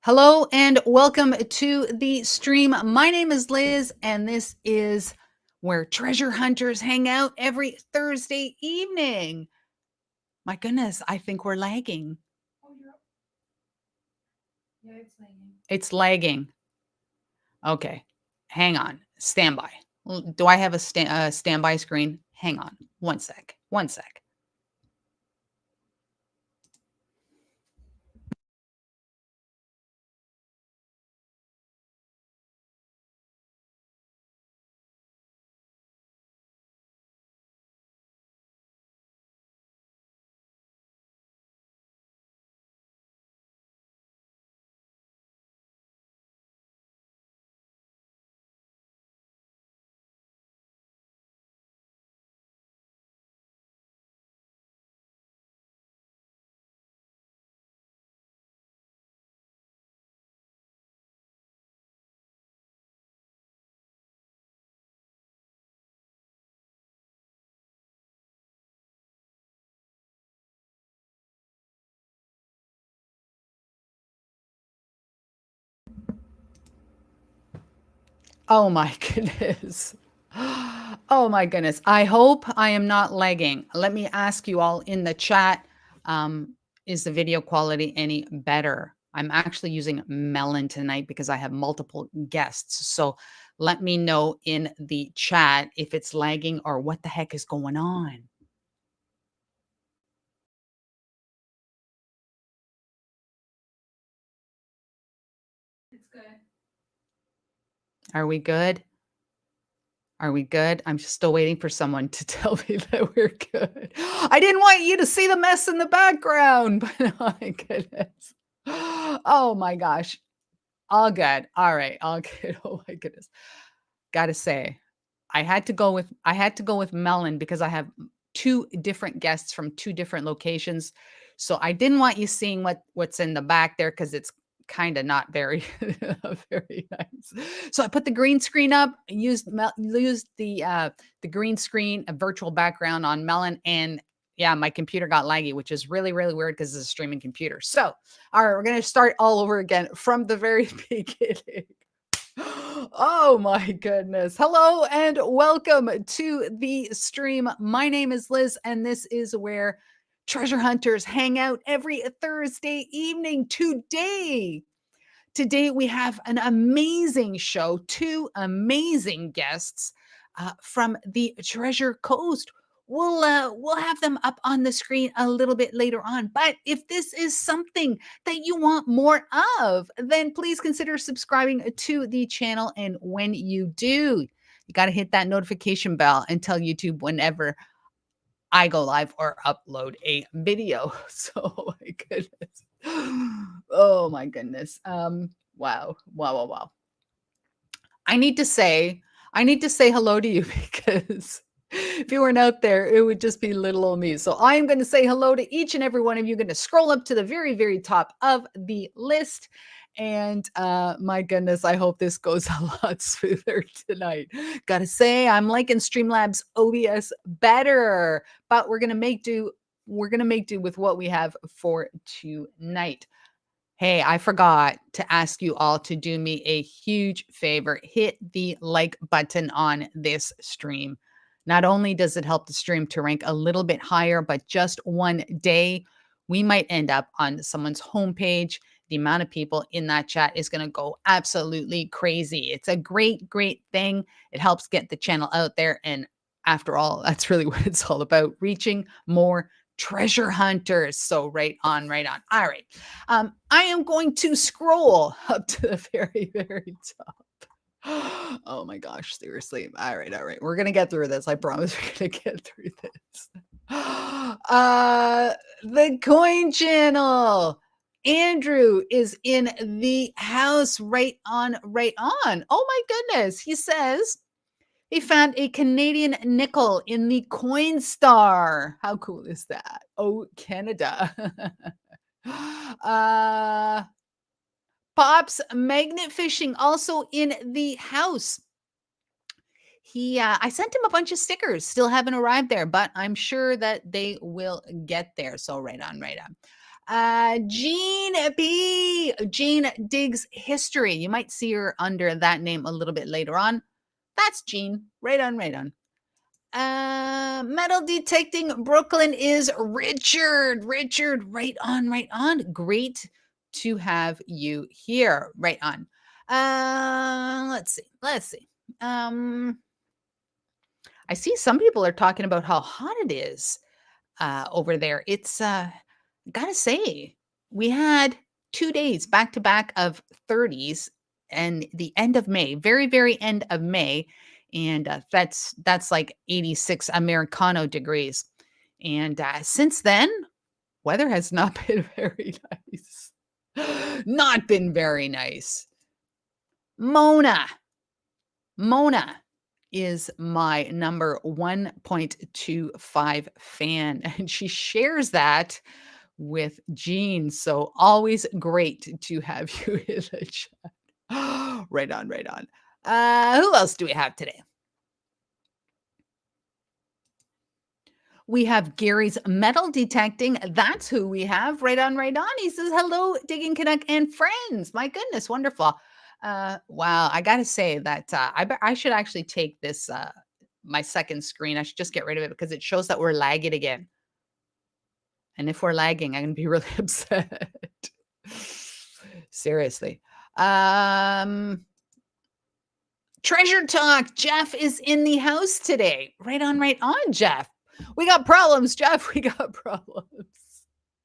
Hello and welcome to the stream. My name is Liz, and this is where treasure hunters hang out every Thursday evening. My goodness, I think we're lagging. Yeah, it's lagging. It's lagging. Okay, hang on. Standby. Do I have a standby screen? Hang on. One sec. Oh my goodness. Oh my goodness. I hope I am not lagging. Let me ask you all in the chat, is the video quality any better? I'm actually using Melon tonight because I have multiple guests. So let me know in the chat if it's lagging or what the heck is going on. It's good. Are we good? Are we good? I'm just still waiting for someone to tell me that we're good. I didn't want you to see the mess in the background, but oh my goodness. Oh my gosh. All good. All right. All good. Oh my goodness. Gotta say, I had to go with Melon because I have two different guests from two different locations. So I didn't want you seeing what's in the back there because it's kind of not very very nice. So I put the green screen up, used the green screen, a virtual background on Melon, and yeah, my computer got laggy, which is really, really weird because it's a streaming computer. So, all right, we're going to start all over again from the very beginning. Oh my goodness. Hello and welcome to the stream. My name is Liz, and this is where treasure hunters hang out every Thursday evening. Today we have an amazing show, two amazing guests from the Treasure Coast. We'll have them up on the screen a little bit later on. But if this is something that you want more of, then please consider subscribing to the channel. And when you do, you got to hit that notification bell and tell YouTube whenever I go live or upload a video. So, oh my goodness. Oh my goodness. Wow. I need to say hello to you because if you weren't out there, it would just be little old me. So I am going to say hello to each and every one of you. I'm going to scroll up to the very, very top of the list. And my goodness, I hope this goes a lot smoother tonight. Gotta say, I'm liking Streamlabs OBS better, but we're gonna make do. We're gonna make do with what we have for tonight. Hey, I forgot to ask you all to do me a huge favor. Hit the like button on this stream. Not only does it help the stream to rank a little bit higher, but just one day, we might end up on someone's homepage. The amount of people in that chat is going to go absolutely crazy. It's a great, great thing. It helps get the channel out there. And after all, that's really what it's all about, reaching more treasure hunters. So right on, right on. All right. I am going to scroll up to the very, very top. Oh my gosh, seriously. All right, all right. We're gonna get through this. I promise we're gonna get through this. The coin channel. Andrew is in the house. Right on, right on. Oh my goodness. He says he found a Canadian nickel in the coin star. How cool is that? Oh, Canada. Pops magnet fishing also in the house. I sent him a bunch of stickers, still haven't arrived there, but I'm sure that they will get there. So right on, right on. Jean B. Jean digs history. You might see her under that name a little bit later on. That's Jean. Right on, right on. Metal detecting Brooklyn is Richard. Richard, right on, right on. Great to have you here. Right on. Let's see. Let's see. I see some people are talking about how hot it is over there. It's gotta say, we had 2 days back to back of 30s and the end of May, very, very end of May. And that's like 86 Americano degrees. And since then, weather has not been very nice. Not been very nice. Mona is my number 1.25 fan, and she shares that with Jean. So always great to have you in the chat. Right on, right on. Who else do we have today? We have Gary's metal detecting. That's who we have. Right on, right on. He says, hello, Digging Canuck and friends. My goodness, wonderful. Wow, I got to say that I should actually take this, my second screen. I should just get rid of it because it shows that we're lagging again. And if we're lagging, I'm going to be really upset. Seriously. Treasure Talk. Jeff is in the house today. Right on, Jeff. We got problems, Jeff. We got problems.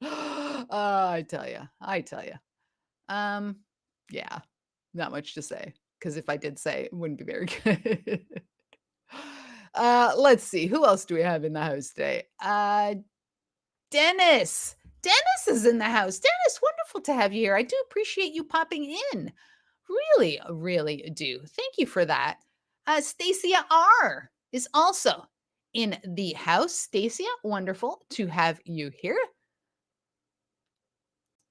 I tell you. Yeah, not much to say. Because if I did say, it wouldn't be very good. Let's see. Who else do we have in the house today? Dennis. Dennis is in the house. Dennis, wonderful to have you here. I do appreciate you popping in. Really, really do. Thank you for that. Stacia R is also in the house. Stacia, wonderful to have you here.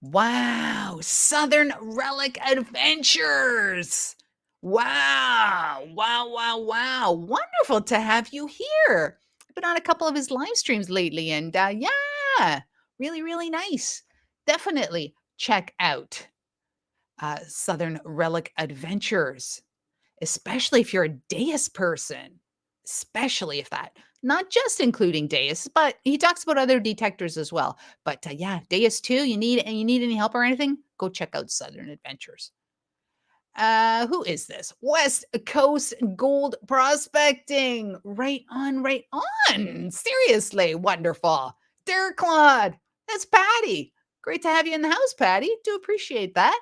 Wow, Southern Relic Adventures. Wow. Wonderful to have you here. I've been on a couple of his live streams lately, and yeah, really, really nice. Definitely check out Southern Relic Adventures, especially if you're a Deus person, especially if that, not just including Deus, but he talks about other detectors as well. But yeah, Deus too. You need any help or anything? Go check out Southern Adventures. Who is this? West Coast Gold Prospecting. Right on, right on. Seriously, wonderful. Dear Claude, that's Patty. Great to have you in the house, Patty. Do appreciate that.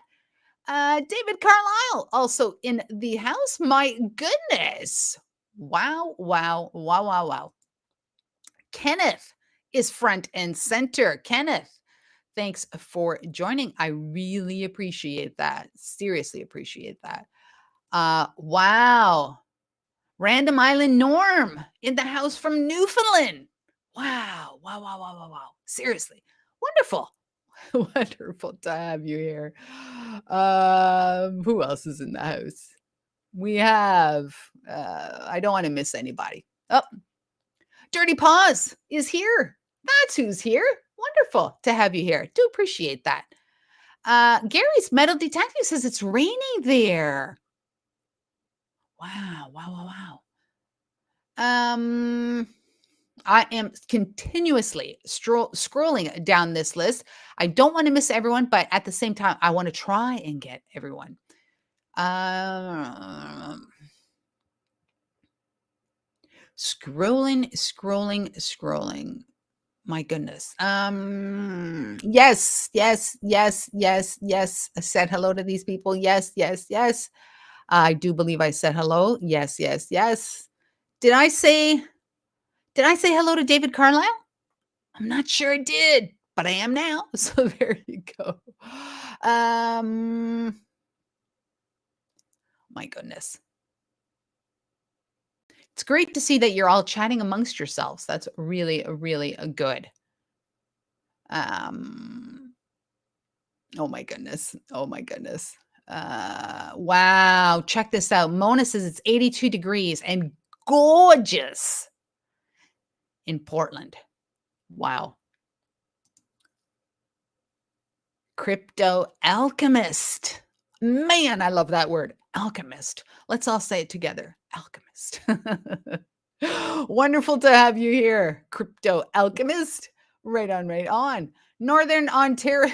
David Carlisle also in the house. My goodness. Wow. Kenneth is front and center. Kenneth, thanks for joining. I really appreciate that. Seriously appreciate that. Wow. Random Island Norm in the house from Newfoundland. Wow. Seriously. Wonderful. Wonderful to have you here. Who else is in the house? We have, I don't want to miss anybody. Oh, Dirty Paws is here. That's who's here. Wonderful to have you here. Do appreciate that. Gary's Metal Detective says it's raining there. Wow, wow, wow, wow. I am continuously scrolling down this list. I don't want to miss everyone, but at the same time, I want to try and get everyone. Scrolling. My goodness. Yes. I said hello to these people. Yes. I do believe I said hello. Yes. Did I say hello to David Carlisle? I'm not sure I did, but I am now. So there you go. My goodness. It's great to see that you're all chatting amongst yourselves. That's really good. Oh my goodness. Wow. Check this out. Mona says it's 82 degrees and gorgeous in Portland. Wow. 𝗘𝗘𝗢𝗢𝗔𝗟. Man, I love that word. Alchemist. Let's all say it together. Alchemist. Wonderful to have you here. 𝗘𝗘𝗢𝗢𝗢𝗓. Right on. Northern Ontario.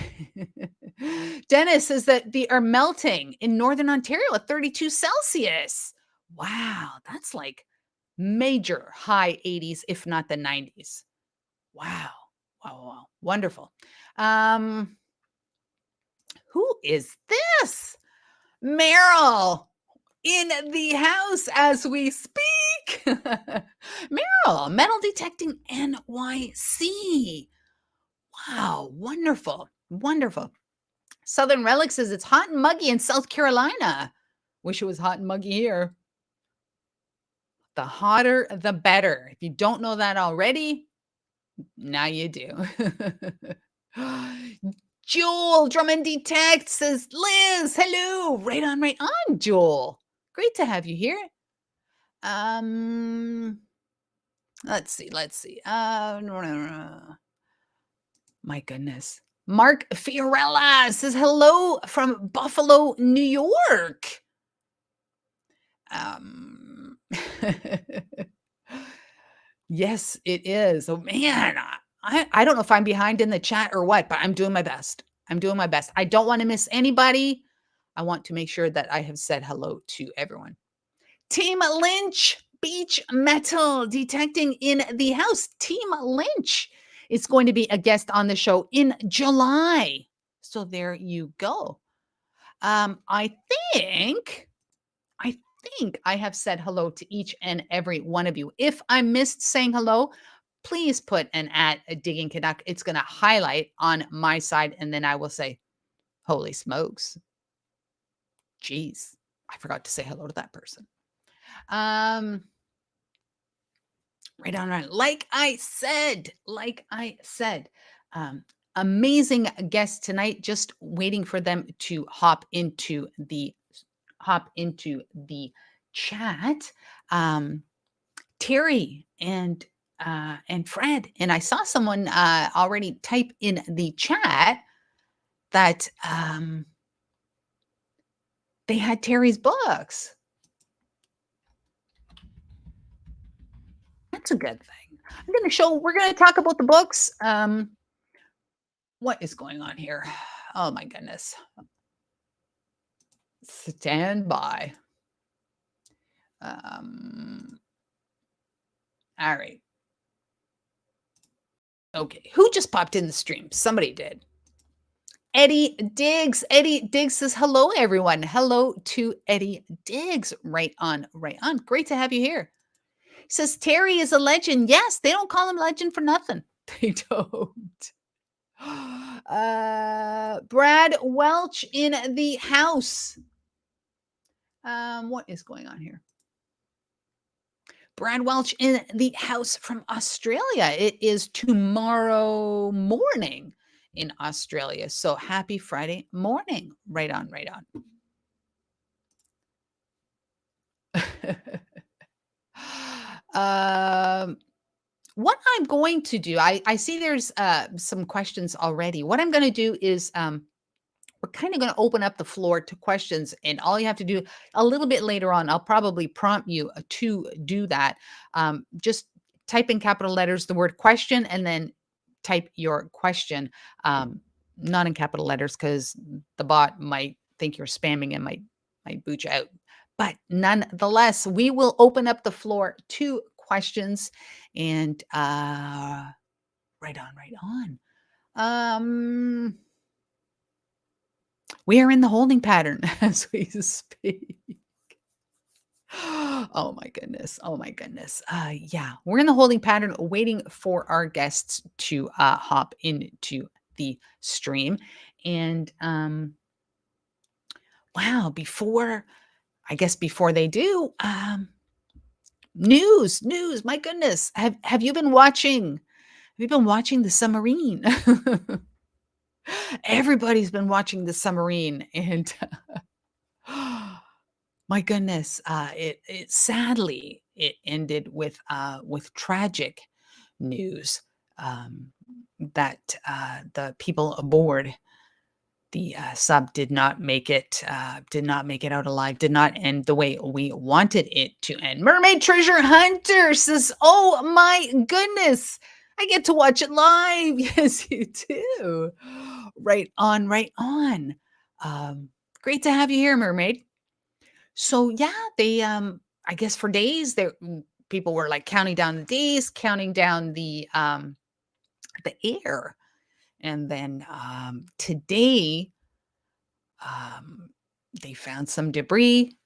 Dennis says that they are melting in Northern Ontario at 32 Celsius. Wow, that's like major high 80s, if not the 90s. Wow. Wonderful. Who is this? Meryl in the house as we speak. Meryl, Metal Detecting NYC. Wow, wonderful. Southern Relic says it's hot and muggy in South Carolina. Wish it was hot and muggy here. The hotter, the better. If you don't know that already, now you do. Joel, Drummond Detect says, Liz, hello. Right on, Joel. Great to have you here. Let's see. My goodness. Mark Fiorella says, hello from Buffalo, New York. Yes, it is. Oh man, I don't know if I'm behind in the chat or what, but I'm doing my best. I don't want to miss anybody. I want to make sure that I have said hello to everyone. Team Lynch, Beach Metal Detecting in the house. Team Lynch is going to be a guest on the show in July. So there you go. I think I have said hello to each and every one of you. If I missed saying hello, please put an @Digging Canuck. It's going to highlight on my side, and then I will say, holy smokes. Geez, I forgot to say hello to that person. Right on. Like I said, amazing guest tonight. Just waiting for them to hop into the chat. Terry and Fred, and I saw someone already type in the chat that they had Terry's books. That's a good thing. We're going to talk about the books. What is going on here? Oh my goodness. Stand by. All right. Okay. Who just popped in the stream? Somebody did. Eddie Diggs. Eddie Diggs says, hello, everyone. Hello to Eddie Diggs. Right on. Great to have you here. He says, Terry is a legend. Yes, they don't call him legend for nothing. They don't. Brad Welch in the house. What is going on here? Brad Welch in the house from Australia. It is tomorrow morning in Australia. So happy Friday morning. Right on, right on. What I'm going to do, I see there's some questions already. What I'm going to do is we're kind of going to open up the floor to questions, and all you have to do a little bit later on, I'll probably prompt you to do that. Just type in capital letters the word question, and then type your question, not in capital letters because the bot might think you're spamming and might boot you out. But nonetheless, we will open up the floor to questions, and right on, right on. We are in the holding pattern as we speak. Oh my goodness. Oh my goodness. Yeah, we're in the holding pattern waiting for our guests to hop into the stream. And wow, before they do, news, my goodness. Have you been watching? Have you been watching the submarine? Everybody's been watching the submarine, and my goodness, it sadly it ended with tragic news, that the people aboard the sub did not make it out alive, did not end the way we wanted it to end. Mermaid Treasure Hunter says, "Oh my goodness, I get to watch it live." Yes, you do. Right on, right on. Great to have you here, Mermaid. So yeah, they I guess for days there people were like counting down the days, counting down the air. And then today they found some debris,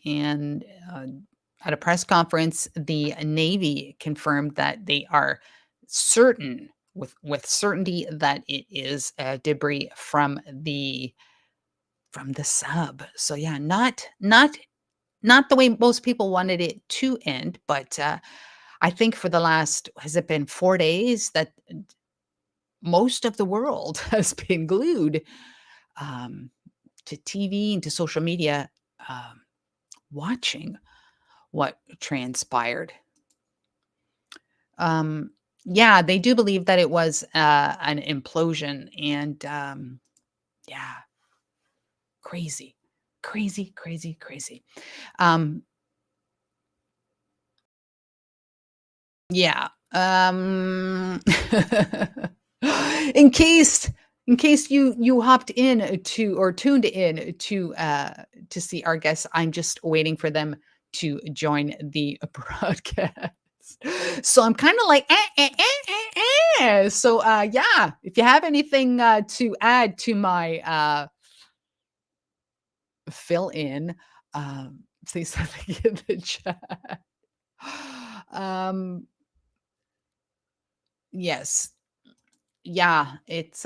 and at a press conference the Navy confirmed that they are certain with certainty that it is debris from the sub. So yeah, not the way most people wanted it to end, but I think for the last, has it been 4 days that most of the world has been glued to TV and to social media, watching what transpired. Yeah, they do believe that it was an implosion, and yeah, crazy, crazy, crazy, crazy. Yeah. In case you hopped in to or tuned in to see our guests, I'm just waiting for them to join the broadcast. So I'm kind of like, So yeah, if you have anything to add to my fill in, please something in the chat. Um, yes. Yeah, it's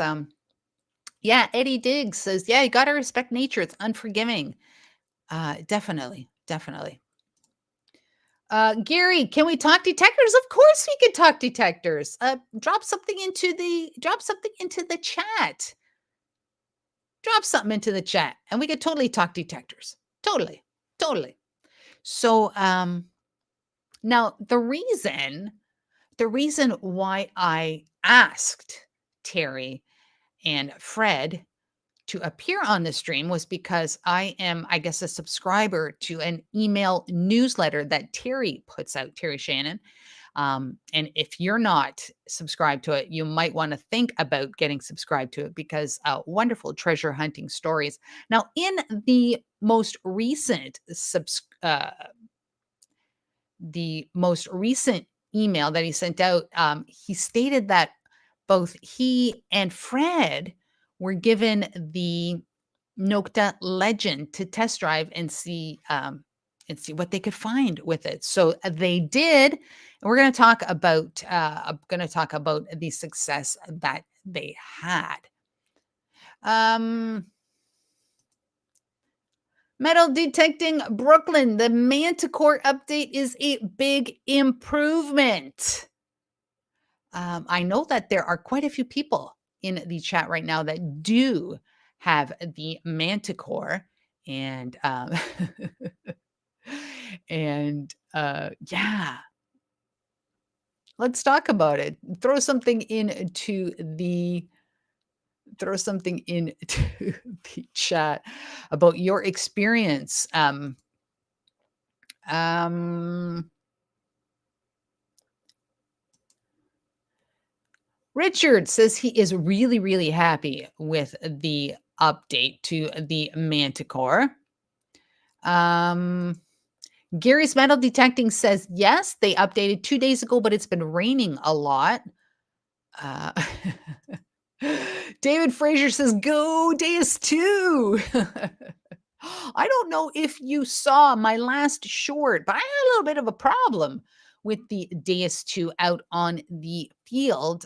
yeah, Eddie Diggs says, "Yeah, you gotta respect nature. It's unforgiving." Definitely, definitely. Gary, can we talk detectors? Of course we can talk detectors. Drop something into the chat. Drop something into the chat, and we could totally talk detectors. Totally, totally. So, now the reason why I asked Terry and Fred to appear on the stream was because I am, I guess, a subscriber to an email newsletter that Terry puts out, Terry Shannon. And if you're not subscribed to it, you might want to think about getting subscribed to it, because wonderful treasure hunting stories. Now, in the most recent email that he sent out, he stated that both he and Fred were given the Nokta Legend to test drive and see what they could find with it. So they did, and we're going to talk about the success that they had. Metal detecting Brooklyn, the Manticore update is a big improvement. I know that there are quite a few people in the chat right now that do have the Manticore, and and yeah, let's talk about it. Throw something into the chat about your experience. Richard says he is really, really happy with the update to the Manticore. Gary's Metal Detecting says, yes, they updated 2 days ago, but it's been raining a lot. David Fraser says, go DS2. I don't know if you saw my last short, but I had a little bit of a problem with the DS2 out on the field.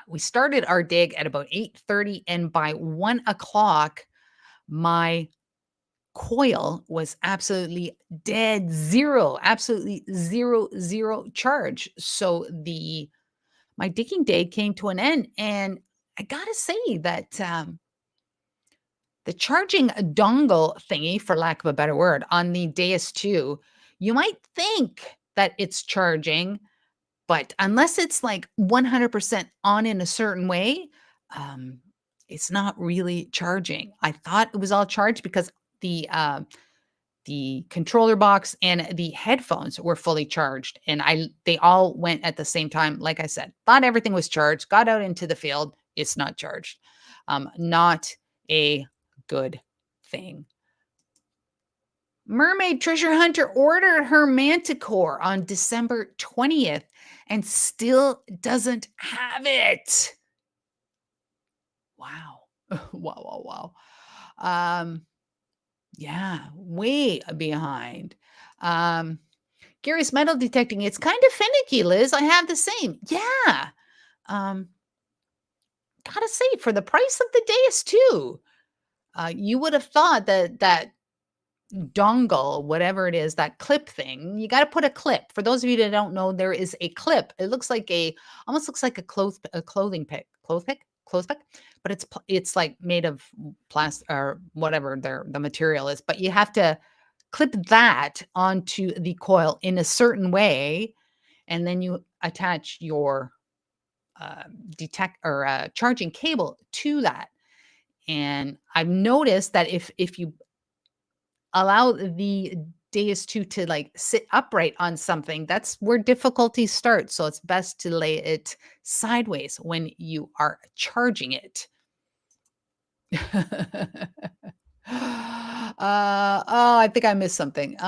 We started our dig at about 8:30, and by 1 o'clock, my coil was absolutely dead zero, absolutely zero charge. So my digging day came to an end, and I gotta say that the charging dongle thingy, for lack of a better word, on the DS2, you might think that it's charging, but unless it's like 100% on in a certain way, it's not really charging. I thought it was all charged because the controller box and the headphones were fully charged, and they all went at the same time. Like I said, thought everything was charged, got out into the field, it's not charged. Not a good thing. Mermaid Treasure Hunter ordered her Manticore on December 20th and still doesn't have it. Wow. Wow. Yeah, way behind. Gary's Metal Detecting, it's kind of finicky, Liz. I have the same. Yeah. Gotta say, for the price of the DS2, you would have thought that dongle, whatever it is, that clip thing, you got to put a clip. For those of you that don't know, there is a clip. It looks like almost looks like a clothing pick, clothes pick, but it's like made of plastic or whatever the material is. But you have to clip that onto the coil in a certain way, and then you attach your charging cable to that. And I've noticed that if you allow the DS2 to like sit upright on something, that's where difficulties start. So it's best to lay it sideways when you are charging it. Oh, I think I missed something.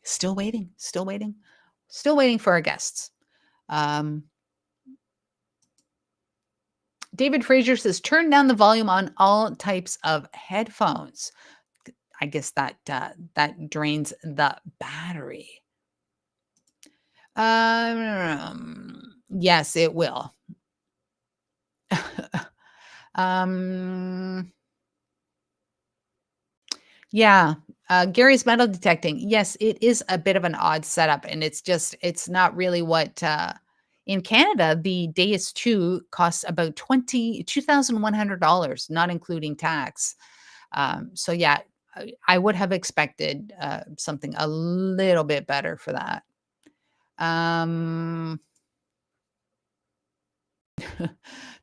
Still waiting for our guests. David Fraser says, turn down the volume on all types of headphones. I guess that drains the battery. Yes, it will. Yeah. Gary's Metal Detecting. Yes, it is a bit of an odd setup, and it's not really what in Canada, the DS2 costs about $2,100, not including tax. So yeah, I would have expected something a little bit better for that.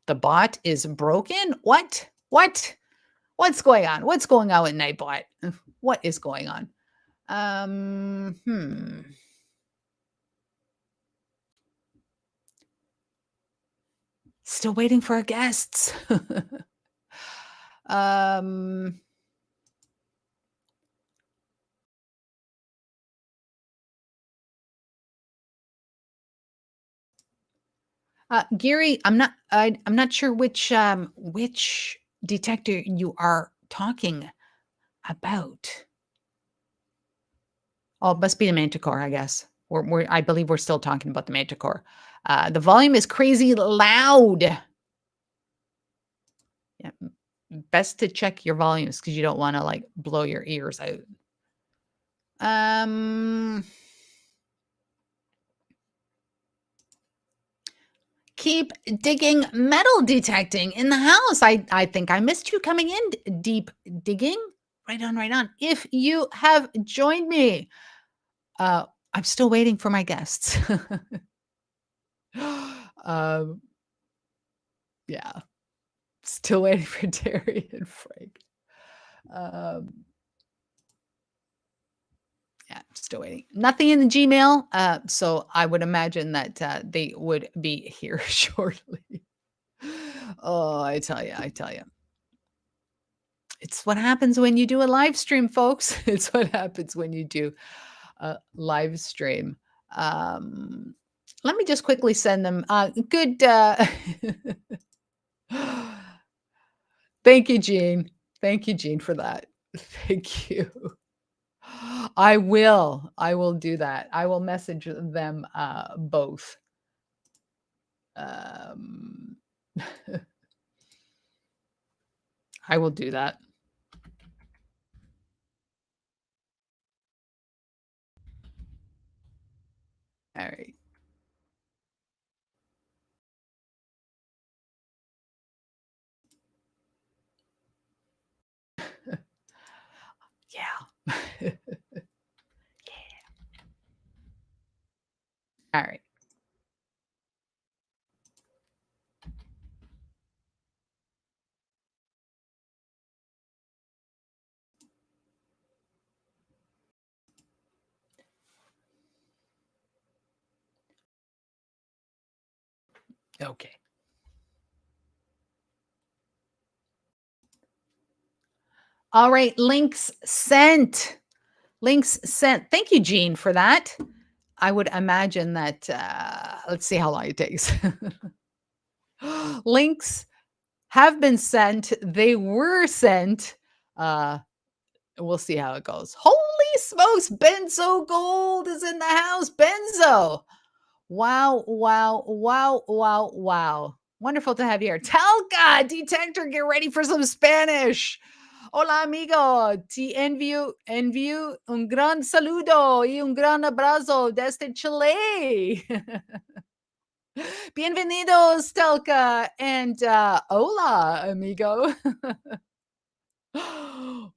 The bot is broken? What? What's going on? What's going on with Nightbot? What is going on? Still waiting for our guests. Gary, I'm not sure which detector you are talking about. Oh, it must be the Manticore, I guess. I believe we're still talking about the Manticore. The volume is crazy loud. Yeah, best to check your volumes because you don't want to like blow your ears out. keep digging metal detecting in the house. I think I missed you coming in, deep digging. Right on, right on. If you have joined me, I'm still waiting for my guests. Yeah, still waiting for Terry and Frank. Yeah, still waiting. Nothing in the Gmail, so I would imagine that they would be here shortly. Oh, I tell you, I tell you. It's what happens when you do a live stream, folks. It's what happens when you do a live stream. Let me just quickly send them good. Thank you, Jean. Thank you, Jean, for that. Thank you. I will do that. I will message them both. I will do that. All right. Yeah. Yeah. All right. Okay. All right. Links sent. Links sent. Thank you, Jean, for that. I would imagine that, let's see how long it takes. Links have been sent. They were sent. We'll see how it goes. Holy smokes, Benzo Gold is in the house. Benzo. Wow, wow, wow, wow, wow. Wonderful to have you here. Telka, detector, get ready for some Spanish. Hola, amigo. Te envío un gran saludo y un gran abrazo desde Chile. Bienvenidos, Telka. And hola, amigo.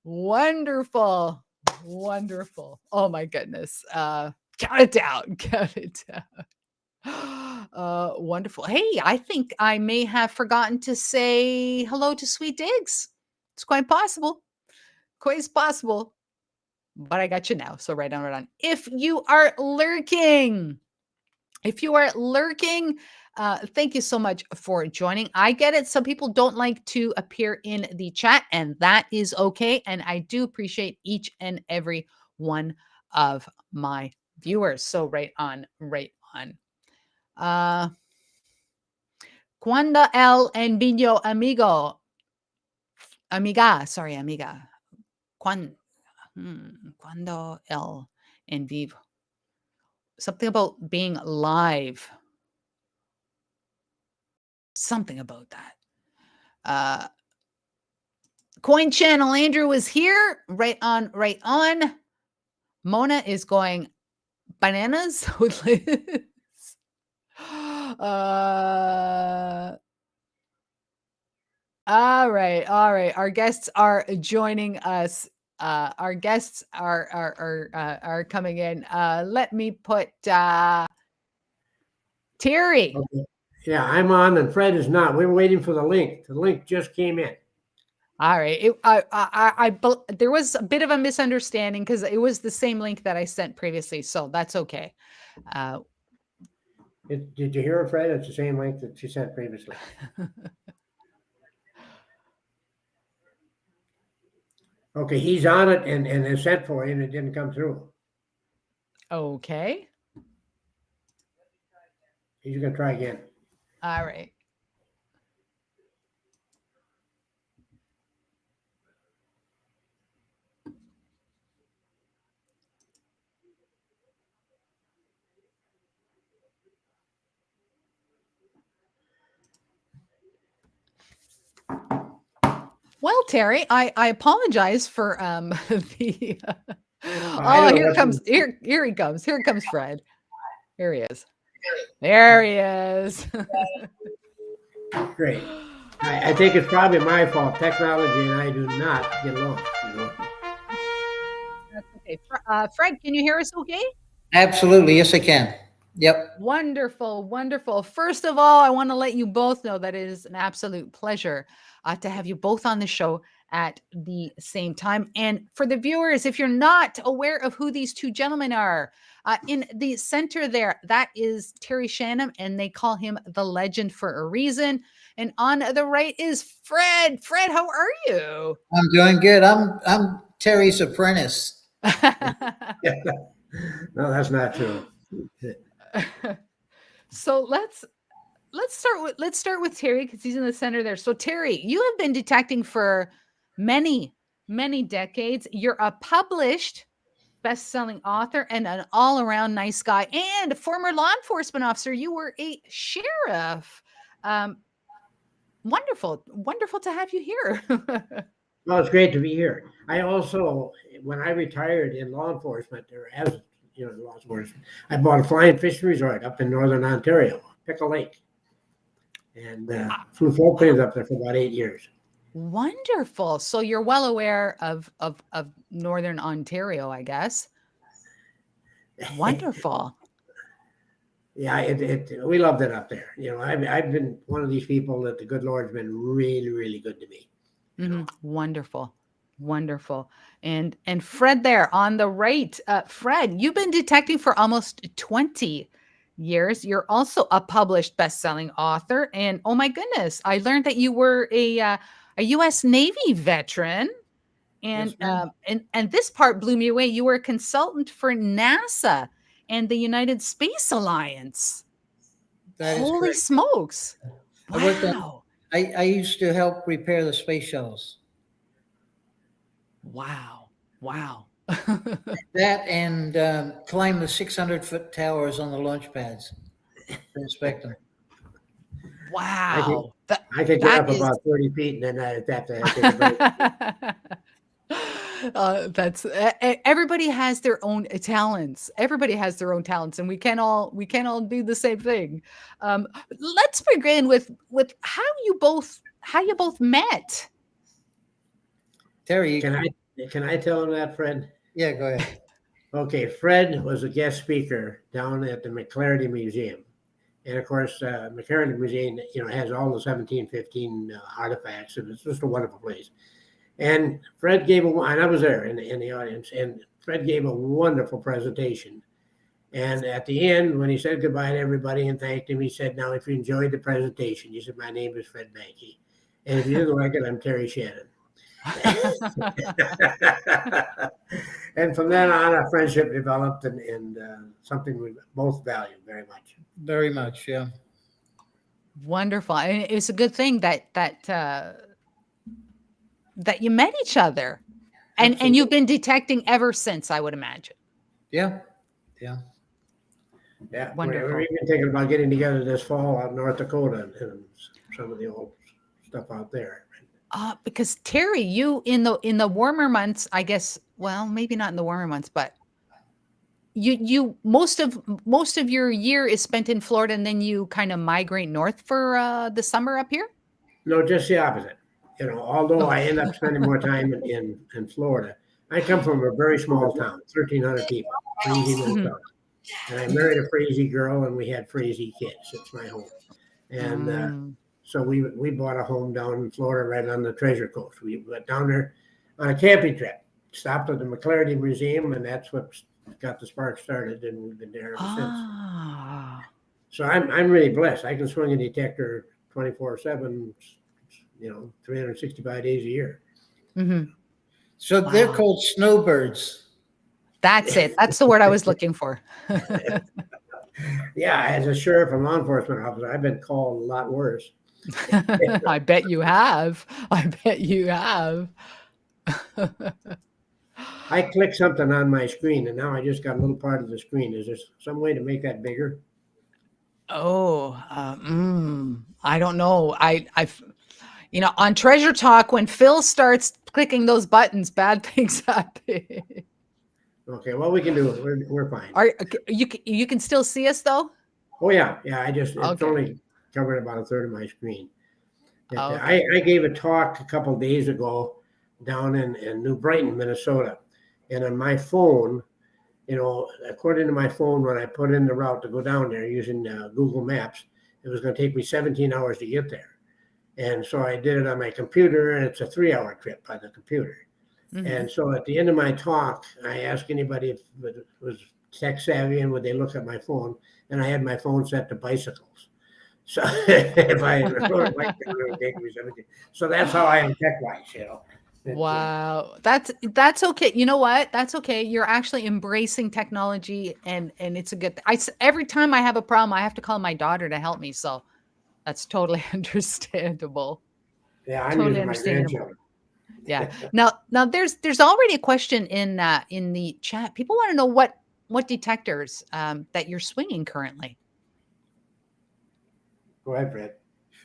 Wonderful. Wonderful. Oh my goodness. Count it down. Count it down. Wonderful. Hey, I think I may have forgotten to say hello to Sweet Diggs. It's quite possible. Quite possible. But I got you now. So right on, right on. If you are lurking, thank you so much for joining. I get it. Some people don't like to appear in the chat, and that is okay. And I do appreciate each and every one of my viewers. So right on, right on. Cuando el envidio amigo, amiga. Cuando el en vivo. Something about being live. Something about that. Coin Channel, Andrew is here. Right on, right on. Mona is going bananas with Liz. All right, all right. Our guests are joining us. Our guests are coming in. Let me put Terry. Okay. Yeah, I'm on and Fred is not. We're waiting for the link. The link just came in. All right. There was a bit of a misunderstanding because it was the same link that I sent previously, so that's okay. Did you hear it, Fred? It's the same link that she sent previously. Okay, he's on it and it's sent for you and it didn't come through. Okay. He's gonna try again. All right. Well, Terry, I apologize for the here he comes. Here comes Fred. Here he is. There he is. Great. I think it's probably my fault. Technology and I do not get along. That's okay. Fred, can you hear us okay? Absolutely. Yes, I can. Yep. Wonderful, wonderful. First of all, I want to let you both know that it is an absolute pleasure to have you both on the show at the same time. And for the viewers, if you're not aware of who these two gentlemen are, in the center there, that is Terry Shannon, and they call him the legend for a reason. And on the right is Fred. Fred, how are you? I'm doing good. I'm Terry's apprentice. No, that's not true. So let's start with Terry, because he's in the center there. So Terry, you have been detecting for many decades. You're a published best-selling author and an all-around nice guy, and a former law enforcement officer. You were a sheriff. Wonderful to have you here. Well, it's great to be here. I also, when I retired in law enforcement, or as law enforcement, I bought a flying fishing resort up in northern Ontario, Pickle Lake, and flew float planes up there for about 8 years. Wonderful. So you're well aware of northern Ontario, I guess. Wonderful. Yeah, we loved it up there. I've been one of these people that the good Lord's been really, really good to me. Wonderful. And Fred there on the right. Fred, you've been detecting for almost 20 years. You're also a published best-selling author. And oh my goodness, I learned that you were a U.S. Navy veteran. And Yes, and this part blew me away. You were a consultant for NASA and the United Space Alliance. That is Holy correct. smokes. I worked on- Wow. I used to help repair the space shuttles. Wow. That and climb the 600-foot towers on the launch pads to inspect them. Wow. I could get up about 30 feet, and then I'd have to take a break. That's everybody has their own talents. Everybody has their own talents, and we can't all do the same thing. Let's begin with how you both met. Terry, Can I tell him that, Fred? yeah, go ahead. Okay, Fred was a guest speaker down at the 𝗵𝗫𝗕𝗦 Museum. And of course, 𝗵𝗫𝗕𝗦 Museum, has all the 1715 artifacts, and it's just a wonderful place. And Fred gave and I was there in the audience, and Fred gave a wonderful presentation. And at the end, when he said goodbye to everybody and thanked him, he said, "Now, if you enjoyed the presentation," he said, "my name is Fred Banke. And if you didn't like it, I'm Terry Shannon." And from then on, our friendship developed, and something we both value very much. Very much, yeah. Wonderful. And it's a good thing that you met each other, and you've been detecting ever since, I would imagine. Yeah. Yeah, Wonderful. we're even thinking about getting together this fall out in North Dakota and some of the old stuff out there. Because Terry, you in the warmer months, I guess, well, maybe not in the warmer months, but you most of your year is spent in Florida, and then you kind of migrate north for the summer up here? No, just the opposite. Although I end up spending more time in Florida, I come from a very small town, 1,300 people, crazy little town. And I married a crazy girl, and we had crazy kids. It's my home. And so we bought a home down in Florida, right on the Treasure Coast. We went down there on a camping trip, stopped at the 𝗵𝗫𝗕𝗦 Museum, and that's what got the spark started, and we've been there ever since. So I'm really blessed. I can swing a detector 24/7, 365 days a year. So they're called snowbirds. That's it. That's the word I was looking for. Yeah, as a sheriff and law enforcement officer, I've been called a lot worse. I bet you have. I clicked something on my screen, and now I just got a little part of the screen. Is there some way to make that bigger? Oh, I don't know. I've on Treasure Talk, when Phil starts clicking those buttons, bad things happen. Okay, well, we can do it. We're fine. You can still see us though? Oh, yeah, yeah, it's Okay. only covered about a third of my screen. Okay. I gave a talk a couple of days ago down in New Brighton, Minnesota. And on my phone, according to my phone, when I put in the route to go down there using Google Maps, it was going to take me 17 hours to get there. And so I did it on my computer, and it's a 3-hour trip by the computer. Mhm. And so at the end of my talk, I asked anybody if it was tech savvy and would they look at my phone, and I had my phone set to bicycles. So if I rode a bike, it would take me 17. So that's how I am tech-wise, Wow. That's okay. You know what? That's okay. You're actually embracing technology and it's a good every time I have a problem, I have to call my daughter to help me. So that's totally understandable. Yeah, I'm Totally using my understandable. grandchildren. Yeah. Now there's already a question in the chat. People want to know what detectors that you're swinging currently. Go ahead, Fred.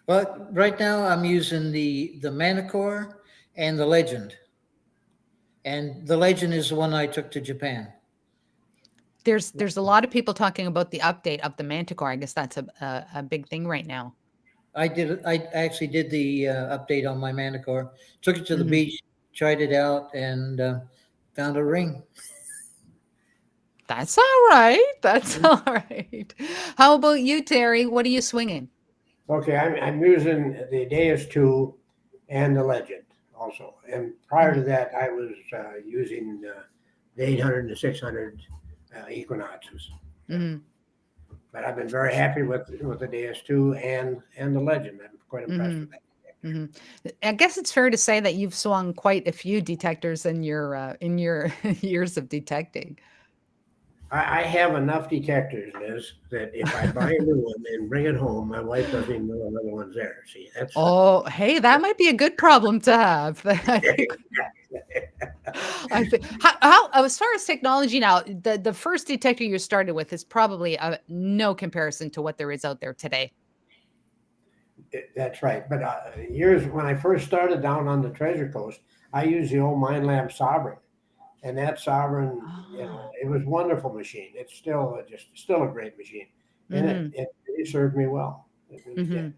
Well, right now I'm using the 𝗪𝗃𝗧𝗏 and the Legend. And the Legend is the one I took to Japan. There's a lot of people talking about the update of the 𝗪𝗃𝗧𝗏. I guess that's a big thing right now. I actually did the update on my 𝗪𝗃𝗧𝗏. Took it to the Mhm. beach, tried it out, and found a ring. That's all right. That's all right. How about you, Terry? What are you swinging? Okay, I'm using the Deus 2 and the Legend also. And prior to that, I was using the 800 and the 600 equinoxes. Mhm. But I've been very happy with the Deus 2 and the Legend. I'm quite impressed with that. Mhm. I guess it's fair to say that you've swung quite a few detectors in your years of detecting. I have enough detectors, Liz, that if I buy a new one and bring it home, my wife doesn't even know another one's there. See, that's Oh, hey, that might be a good problem to have. I think how as far as technology now, the first detector you started with is probably no comparison to what there is out there today. That's right. But years when I first started down on the Treasure Coast, I used the old Mind Lab Sovereign, and that Sovereign, Ah. it was a wonderful machine. It's still still a great machine, and Mhm. it really served me well. It really did. Mhm.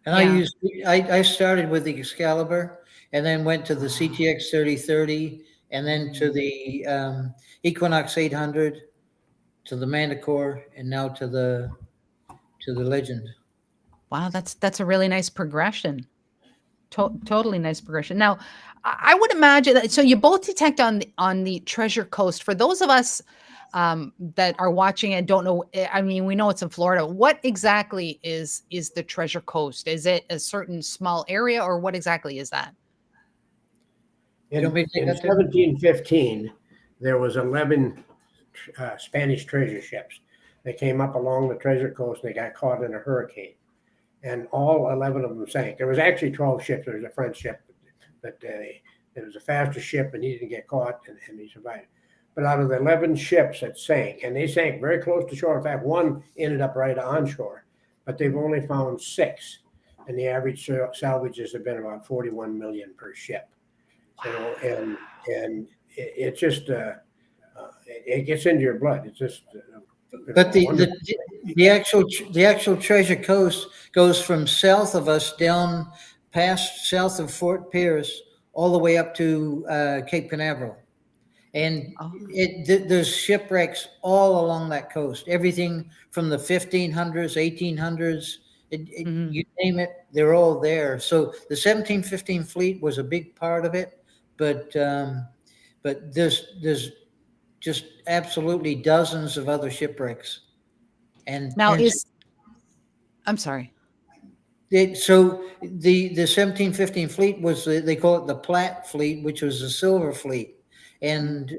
And Yeah. I started with the Excalibur, and then went to the CTX 3030, and then to the Equinox 800, to the 𝗪𝗃𝗧𝗏, and now to the Legend. Wow, that's a really nice progression. Totally nice progression. Now, I would imagine that so you both detect on the Treasure Coast. For those of us that are watching and don't know, I mean, we know it's in Florida. What exactly is the Treasure Coast? Is it a certain small area, or what exactly is that? You want me to take In that too? 1715, there was 11 Spanish treasure ships. They came up along the Treasure Coast. They got caught in a hurricane, and all 11 of them sank. There was actually 12 ships. There was a French ship, but it was a faster ship, and he didn't get caught, and he survived. But out of the 11 ships that sank, and they sank very close to shore. In fact, one ended up right on shore, but they've only found 6, and the average salvages have been about 41 million per ship. And it just it gets into your blood. It's just But wonderful. the actual Treasure Coast goes from south of us down past south of Fort Pierce all the way up to Cape Canaveral, and Oh. there's shipwrecks all along that coast. Everything from the 1500s, 1800s, Mhm. you name it, they're all there. So the 1715 fleet was a big part of it, but there's just absolutely dozens of other shipwrecks. Now I'm sorry. So the 1715 fleet was they call it the Platte fleet, which was the silver fleet, and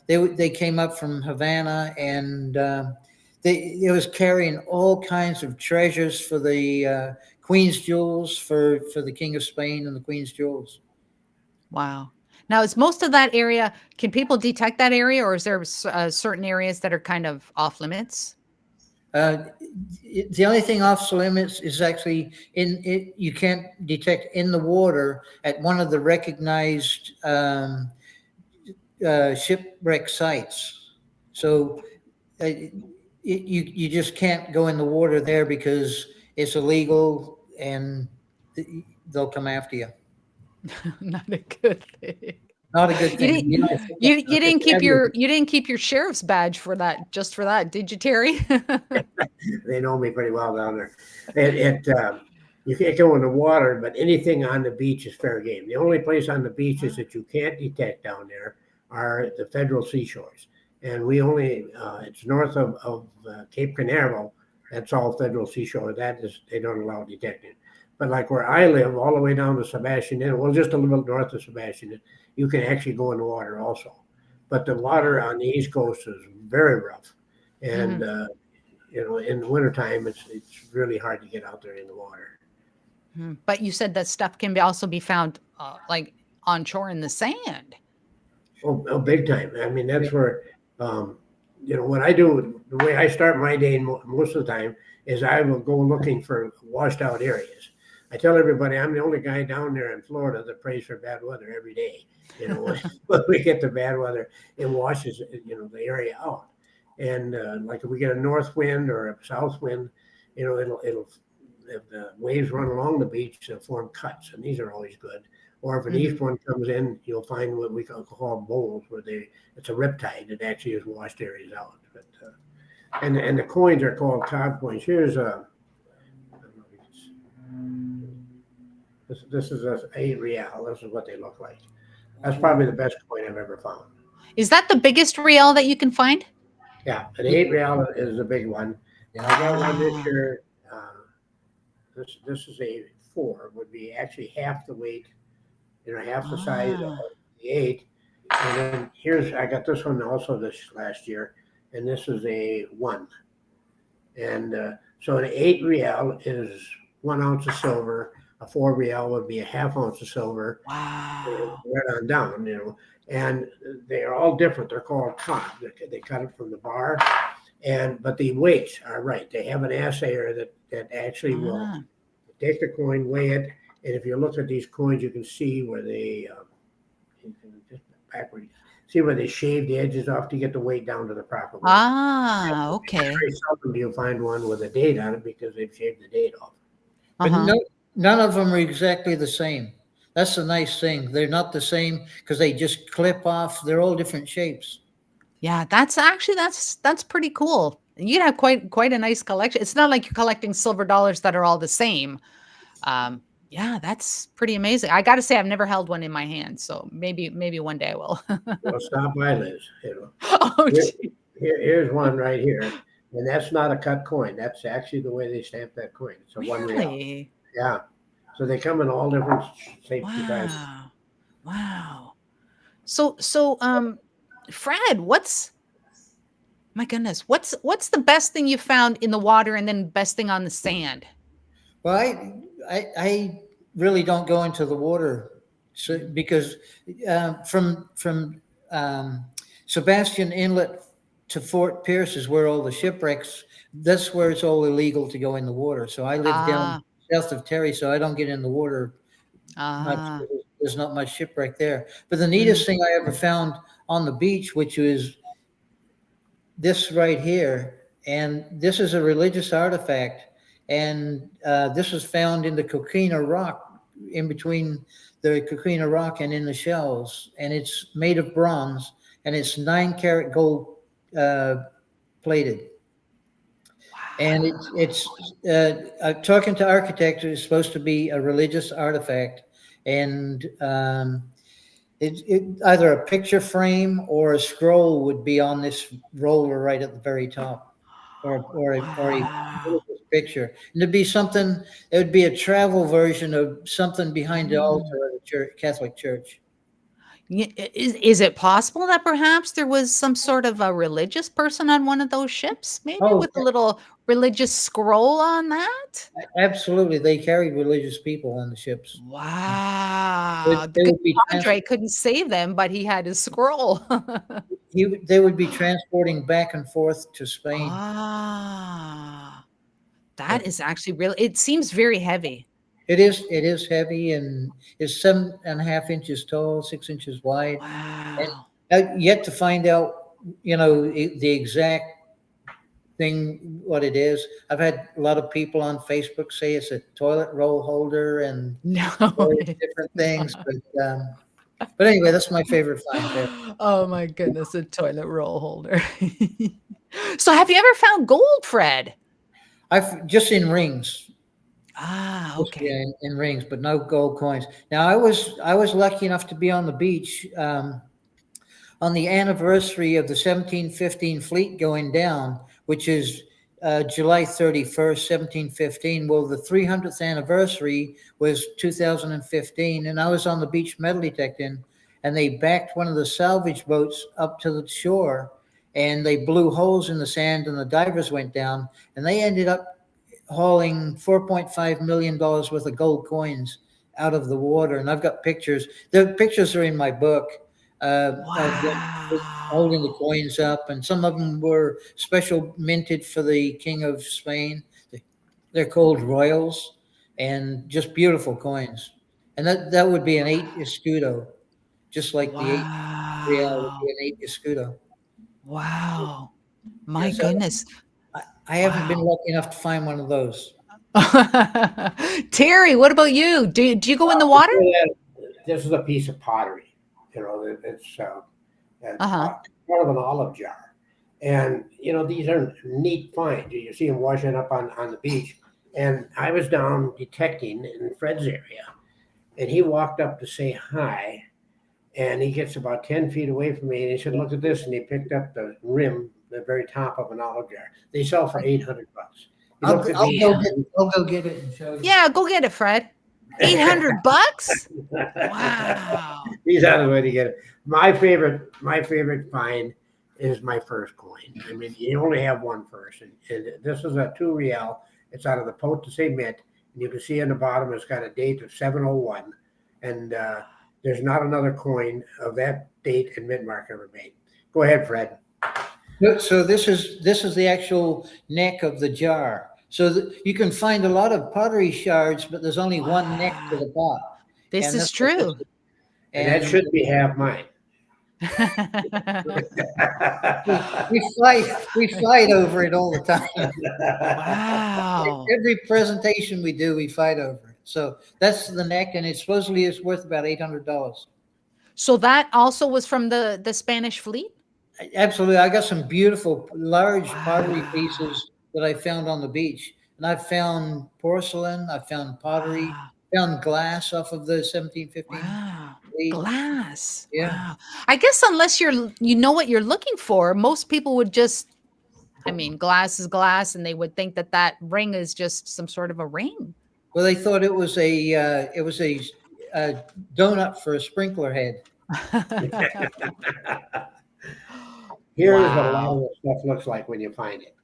they came up from Havana, and it was carrying all kinds of treasures for the Queen's jewels, for the King of Spain and the Queen's jewels. Wow. Now, is most of that area, can people detect that area, or is there certain areas that are kind of off limits? The only thing off limits is actually in it. You can't detect in the water at one of the recognized shipwreck sites. So you just can't go in the water there because it's illegal and they'll come after you. Not a good thing. Not a good You thing. didn't you didn't keep your sheriff's badge for that, just for that, did you, Terry? They know me pretty well down there. You can't go in the water, but anything on the beach is fair game. The only place on the beaches that you can't detect down there are the federal seashores. And we only, it's north of Cape Canaveral. That's all federal seashore. That is, they don't allow detecting. But like where I live, all the way down to Sebastian Inlet, well, just a little bit north of Sebastian Inlet, you can actually go in the water also. But the water on the East Coast is very rough. And, you know, in the wintertime, it's really hard to get out there in the water. But you said that stuff can also be found like on shore in the sand. Oh, big time. I mean, that's where, you know, what I do, the way I start my day most of the time is I will go looking for washed out areas. I tell everybody I'm the only guy down there in Florida that prays for bad weather every day. You know, when we get the bad weather, it washes, you know, the area out. And like if we get a north wind or a south wind, you know, it'll if the waves run along the beach, they'll form cuts, and these are always good. Or if an east one comes in, you'll find what we call bowls, where it's a riptide that actually has washed areas out. But and the coins are called cod coins. Here's this is a 8 real. This is what they look like. That's probably the best coin I've ever found. Is that the biggest real that you can find? Yeah, an 8 real is the big one. And I got one this year. This is a 4, would be actually half the weight, you know, half the size of the 8. And then I got this one also this last year, and this is a 1. And so an 8 real is 1 ounce of silver. A 4 real would be a half ounce of silver. Wow. Right on down, you know. And they are all different. They're called cod. They cut it from the bar. But the weights are right. They have an assayer that actually will take the coin, weigh it, and if you look at these coins, you can see where they just backwards. See where they shave the edges off to get the weight down to the proper weight. Okay. Very seldom do you find one with a date on it because they've shaved the date off. But none of them are exactly the same. That's the nice thing. They're not the same because they just clip off. They're all different shapes. Yeah, that's pretty cool. You have quite a nice collection. It's not like you're collecting silver dollars that are all the same. Yeah, that's pretty amazing. I got to say, I've never held one in my hand, so maybe one day I will. Well, stop by, Liz. You Oh, know. Here's one right here, and that's not a cut coin. That's actually the way they stamp that coin. It's a 1 real. Really? Yeah. So they come in all different shapes and sizes. Wow. So, Fred, my goodness, what's the best thing you found in the water and then best thing on the sand? Well, I really don't go into the water because from Sebastian Inlet to Fort Pierce is where all the shipwrecks. That's where it's all illegal to go in the water. So I live down south of Terry, so I don't get in the water much. There's not much shipwreck there. But the neatest thing I ever found on the beach, which was this right here, and this is a religious artifact, and this was found in the 𝗗𝗚𝗓𝗏 rock, in between the 𝗗𝗚𝗓𝗏 rock and in the shells, and it's made of bronze, and it's 9-karat gold plated. And it's talking to architects, it's supposed to be a religious artifact, and it either a picture frame or a scroll would be on this roller right at the very top, or a picture. And it'd be something. It would be a travel version of something behind the altar of the Catholic Church. Is it possible that perhaps there was some sort of a religious person on one of those ships, maybe with a little religious scroll on that? Absolutely. They carried religious people on the ships. Wow. The Padre couldn't save them, but he had his scroll. They would be transporting back and forth to Spain. That is actually really, it seems very heavy. It is heavy, and it's 7.5 inches tall, 6 inches wide. Wow. And yet to find out, you know, the exact thing what it is. I've had a lot of people on Facebook say it's a toilet roll holder and No. various different things, but anyway, that's my favorite find there. Oh my goodness, a toilet roll holder. So have you ever found gold, Fred? I've just in rings. Ah, Just, okay. yeah, in rings, but no gold coins. Now I was lucky enough to be on the beach on the anniversary of the 1715 fleet going down, which is July 31st, 1715. Well, the 300th anniversary was 2015, and I was on the beach metal detecting, and they backed one of the salvage boats up to the shore, and they blew holes in the sand, and the divers went down, and they ended up hauling $4.5 million worth of gold coins out of the water. And I've got pictures. The pictures are in my book of them holding the Wow. coins up. And some of them were special minted for the King of Spain. They're called royals and just beautiful coins. And that would be an 8 escudo, just like the 8 real would be Wow. an 8 escudo. Wow. Yeah, My so goodness. I haven't been Wow. lucky enough to find one of those. Terry, what about you? Do you go in the water? Before that, this is a piece of pottery. It's Uh-huh. part of an olive jar. And, these are neat finds. You see them washing up on the beach. And I was down detecting in Fred's area, and he walked up to say hi. And he gets about 10 feet away from me, and he said, "Look at this." And he picked up the rim, the very top of an olive jar. They sell for $800. He looked at me. I'll go get it and show you. Yeah, go get it, Fred. $800? Wow. He's out of the way to get it. My favorite find is my first coin. I mean, you only have one first, and this is a 2 real. It's out of the 𝗕𝗘𝗦𝗧𝗞, and you can see on the bottom it's got a date of 701, and there's not another coin of that date in Midmark ever made. Go ahead, Fred. So this is the actual neck of the jar. So you can find a lot of pottery shards, but there's only one neck to the pot. This And is that's what true. And that should be half mine. we fight over it all the time. Wow. Every presentation we do, we fight over it. So that's the neck, and it supposedly is worth about $800. So that also was from the Spanish fleet? Absolutely. I got some beautiful large pottery Wow. pieces that I found on the beach. And I found porcelain, I found pottery, Wow. found glass off of the 1715 Wow. fleet. Glass. Yeah. Wow. I guess unless you know what you're looking for, most people would just, I mean, glass is glass, and they would think that ring is just some sort of a ring. Well, they thought it was a donut for a sprinkler head. Here's what a lot Wow. of this stuff looks like when you find it.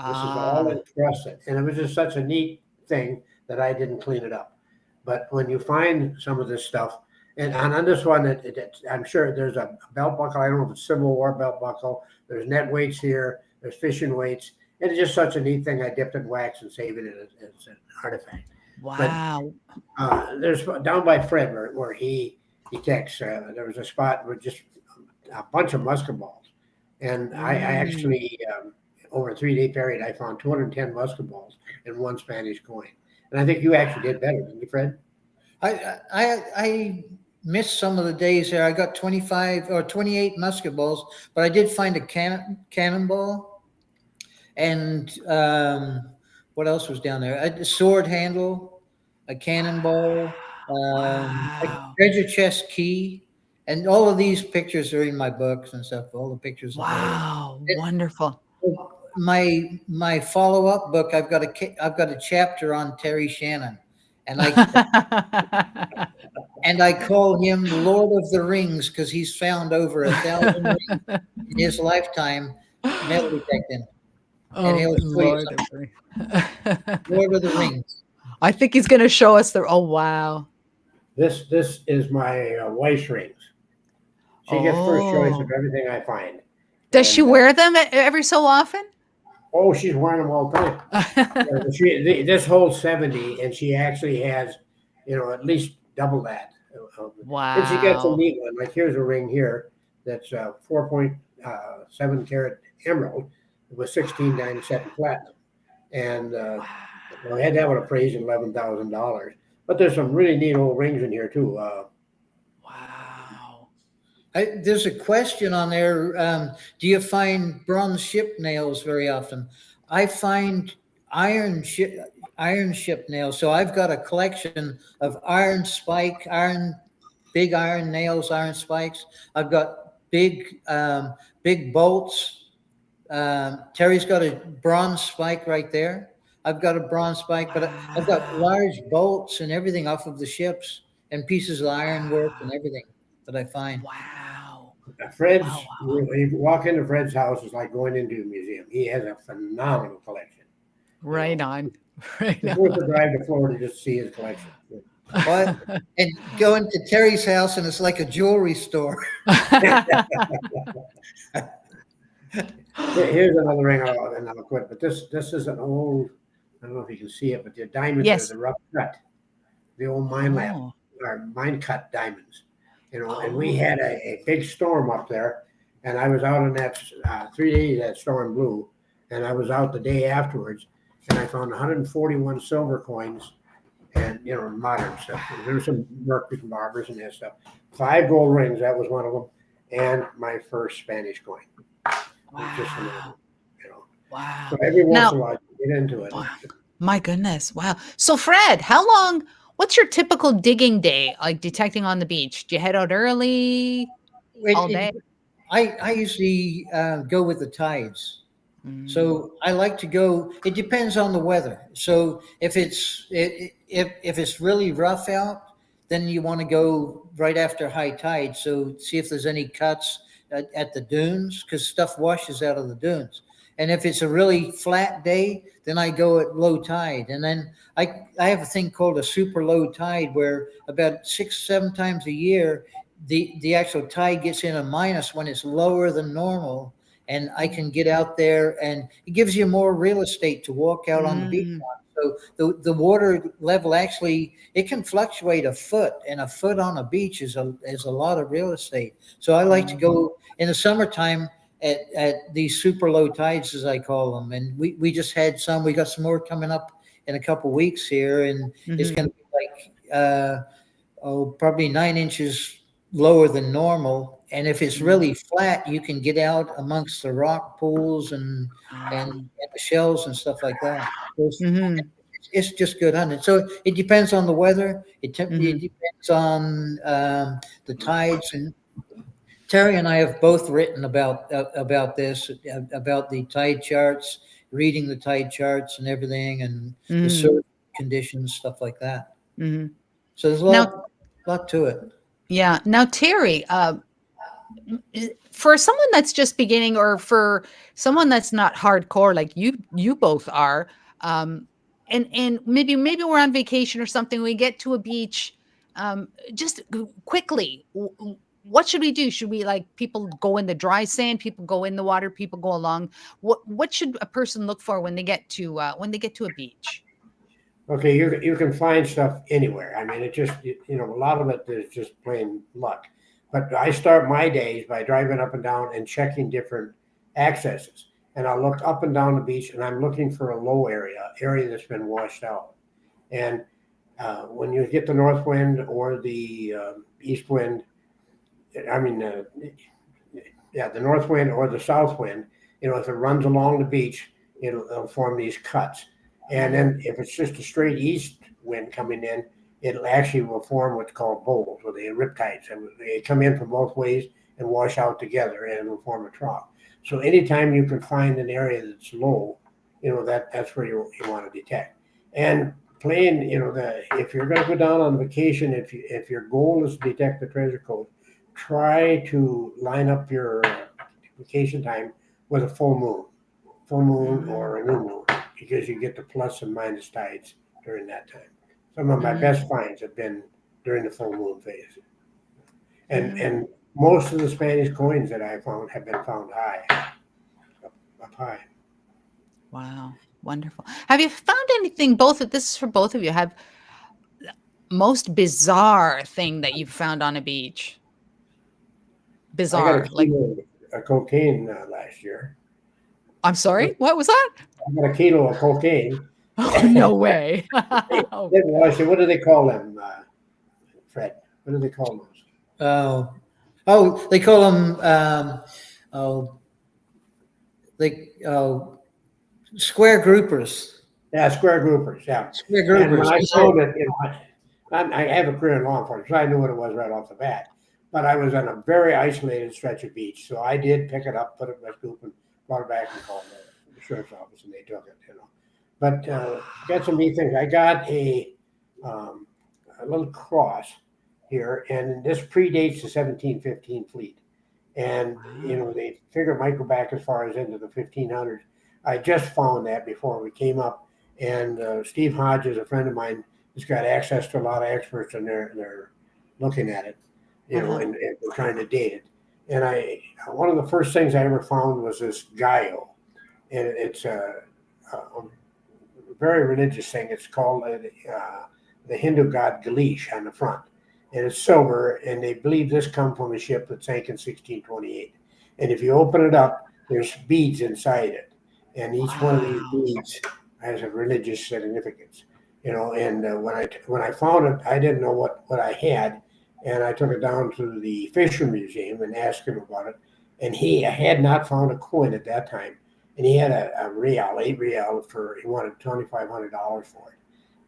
This is all Ah. encrusted, and it was just such a neat thing that I didn't clean it up. But when you find some of this stuff, and on this one, I'm sure there's a belt buckle. I don't know if it's Civil War belt buckle. There's net weights here. There's fishing weights. And it's just such a neat thing. I dipped in wax and saved it as an artifact. Wow. There's down by Fred where he detects. There was a spot with just a bunch of musket balls, and I actually over a 3-day period I found 210 musket balls and one Spanish coin. And I think you actually did better, didn't you, Fred? I missed some of the days there. I got 25 or 28 musket balls, but I did find a cannonball, and what else was down there? A sword handle, a cannonball, a Wow. treasure chest key, and all of these pictures are in my books and stuff. All the pictures. Wow. Wonderful. My follow-up book, I've got a chapter on Terry Shannon, and I call him Lord of the Rings because he's found over 1,000 rings in his lifetime metal detecting. And he'll show you Lord something. Lord of the Rings. I think he's going to show us the. Oh wow. This is my wife's rings. She gets first choice of everything I find. Does she wear them every so often? Oh, she's wearing them all the time. This holds 70, and she actually has, at least double that. Wow. And she gets a neat one. Like here's a ring here that's 4.7 carat emerald. It was 16 diamond set in platinum. And I had that one appraised at $11,000. But there's some really neat old rings in here too. Wow. There's a question on there. Do you find bronze ship nails very often? I find iron ship nails. So I've got a collection of big iron nails, iron spikes. I've got big bolts. Terry's got a bronze spike right there. I've got a bronze spike, but I've got large bolts and everything off of the ships and pieces of ironwork and everything that I find. Wow. Fred's, Wow. you walk into Fred's house, it's like going into a museum. He has a phenomenal collection. Right on. Right It's on. worth a drive to Florida just to see his collection. But, and going to Terry's house and it's like a jewelry store. Here's another ring, and I'll quit. But this is an old, I don't know if you can see it, but the diamonds Yes. are the rough cut, the old mine lab, Oh. or mine cut diamonds. And we had a big storm up there, and I was out on that 3 days that storm blew, and I was out the day afterwards, and I found 141 silver coins, and modern stuff. There were some Mercury and barbers and that stuff. 5 gold rings, that was one of them, and my first Spanish coin. Wow. Wow. So every once Now- in a while, you get into it. Wow. My goodness. Wow. So Fred, what's your typical digging day, like detecting on the beach? Do you head out early all day? I usually go with the tides. Mm. So I like to go. It depends on the weather. So if it's really rough out, then you want to go right after high tide. So see if there's any cuts at the dunes, because stuff washes out of the dunes. And if it's a really flat day, then I go at low tide. And then I have a thing called a super low tide, where about 6-7 times a year, the actual tide gets in a minus when it's lower than normal. And I can get out there, and it gives you more real estate to walk out on the beach on. So the water level, actually, it can fluctuate a foot, and a foot on a beach is a lot of real estate. So I like to go in the summertime at these super low tides, as I call them. And we just had some. We got some more coming up in a couple weeks here, and it's going to be like probably 9 inches lower than normal. And if it's really flat, you can get out amongst the rock pools and the shells and stuff like that. It's just good hunting. So it depends on the weather. It depends on the tides. And Terry and I have both written about this, about the tide charts, reading the tide charts and everything, and the surf conditions, stuff like that. So there's a lot to it. Yeah. Now, Terry, for someone that's just beginning, or for someone that's not hardcore like you both are, and maybe we're on vacation or something, we get to a beach, just quickly, what should we do? Should we, like, people go in the dry sand, people go in the water, people go along? What should a person look for when they get to a beach? Okay, you can find stuff anywhere. I mean, it just, a lot of it is just plain luck. But I start my days by driving up and down and checking different accesses. And I look up and down the beach, and I'm looking for a low area that's been washed out. And when you get the north wind or the east wind, the north wind or the south wind, if it runs along the beach, it'll form these cuts. And then if it's just a straight east wind coming in, it actually will form what's called bowls, or the riptides. And they come in from both ways and wash out together, and it will form a trough. So anytime you can find an area that's low, that's where you want to detect. And playing, if you're going to go down on vacation, if your goal is to detect the treasure coast, try to line up your vacation time with a full moon or a new moon, because you get the plus and minus tides during that time. Some of my best finds have been during the full moon phase. And most of the Spanish coins that I found have been found up high. Wow. Wonderful. Have you found anything, this is for both of you, have most bizarre thing that you've found on a beach? Bizarre. I got a cocaine last year. I'm sorry, what was that? I got a kilo of cocaine. Oh, no way. Didn't wash it. What do they call them, Fred? What do they call those? They call them square groupers. Yeah, square groupers. Yeah. Square And when groupers. I found it, I have a career in law enforcement, so I knew what it was right off the bat. But I was on a very isolated stretch of beach, so I did pick it up, put it in my scoop, and brought it back and called the sheriff's office, and they took it. But got some neat things. I got a little cross here, and this predates the 1715 fleet. And they figure it might go back as far as into the 1500s. I just found that before we came up, and Steve Hodges, a friend of mine, has got access to a lot of experts, and they're looking at it, and we're trying to date it. And one of the first things I ever found was this 𝗗𝗓𝗖𝗢𝗓, and it's a very religious thing. It's called the Hindu god Ganesh on the front, and it's silver, and they believe this come from a ship that sank in 1628. And if you open it up, there's beads inside it, and each one of these beads has a religious significance. And when I found it, I didn't know what I had, and I took it down to the Fisher Museum and asked him about it, and I had not found a coin at that time, and he had a real, 8 real he wanted $2,500 for it,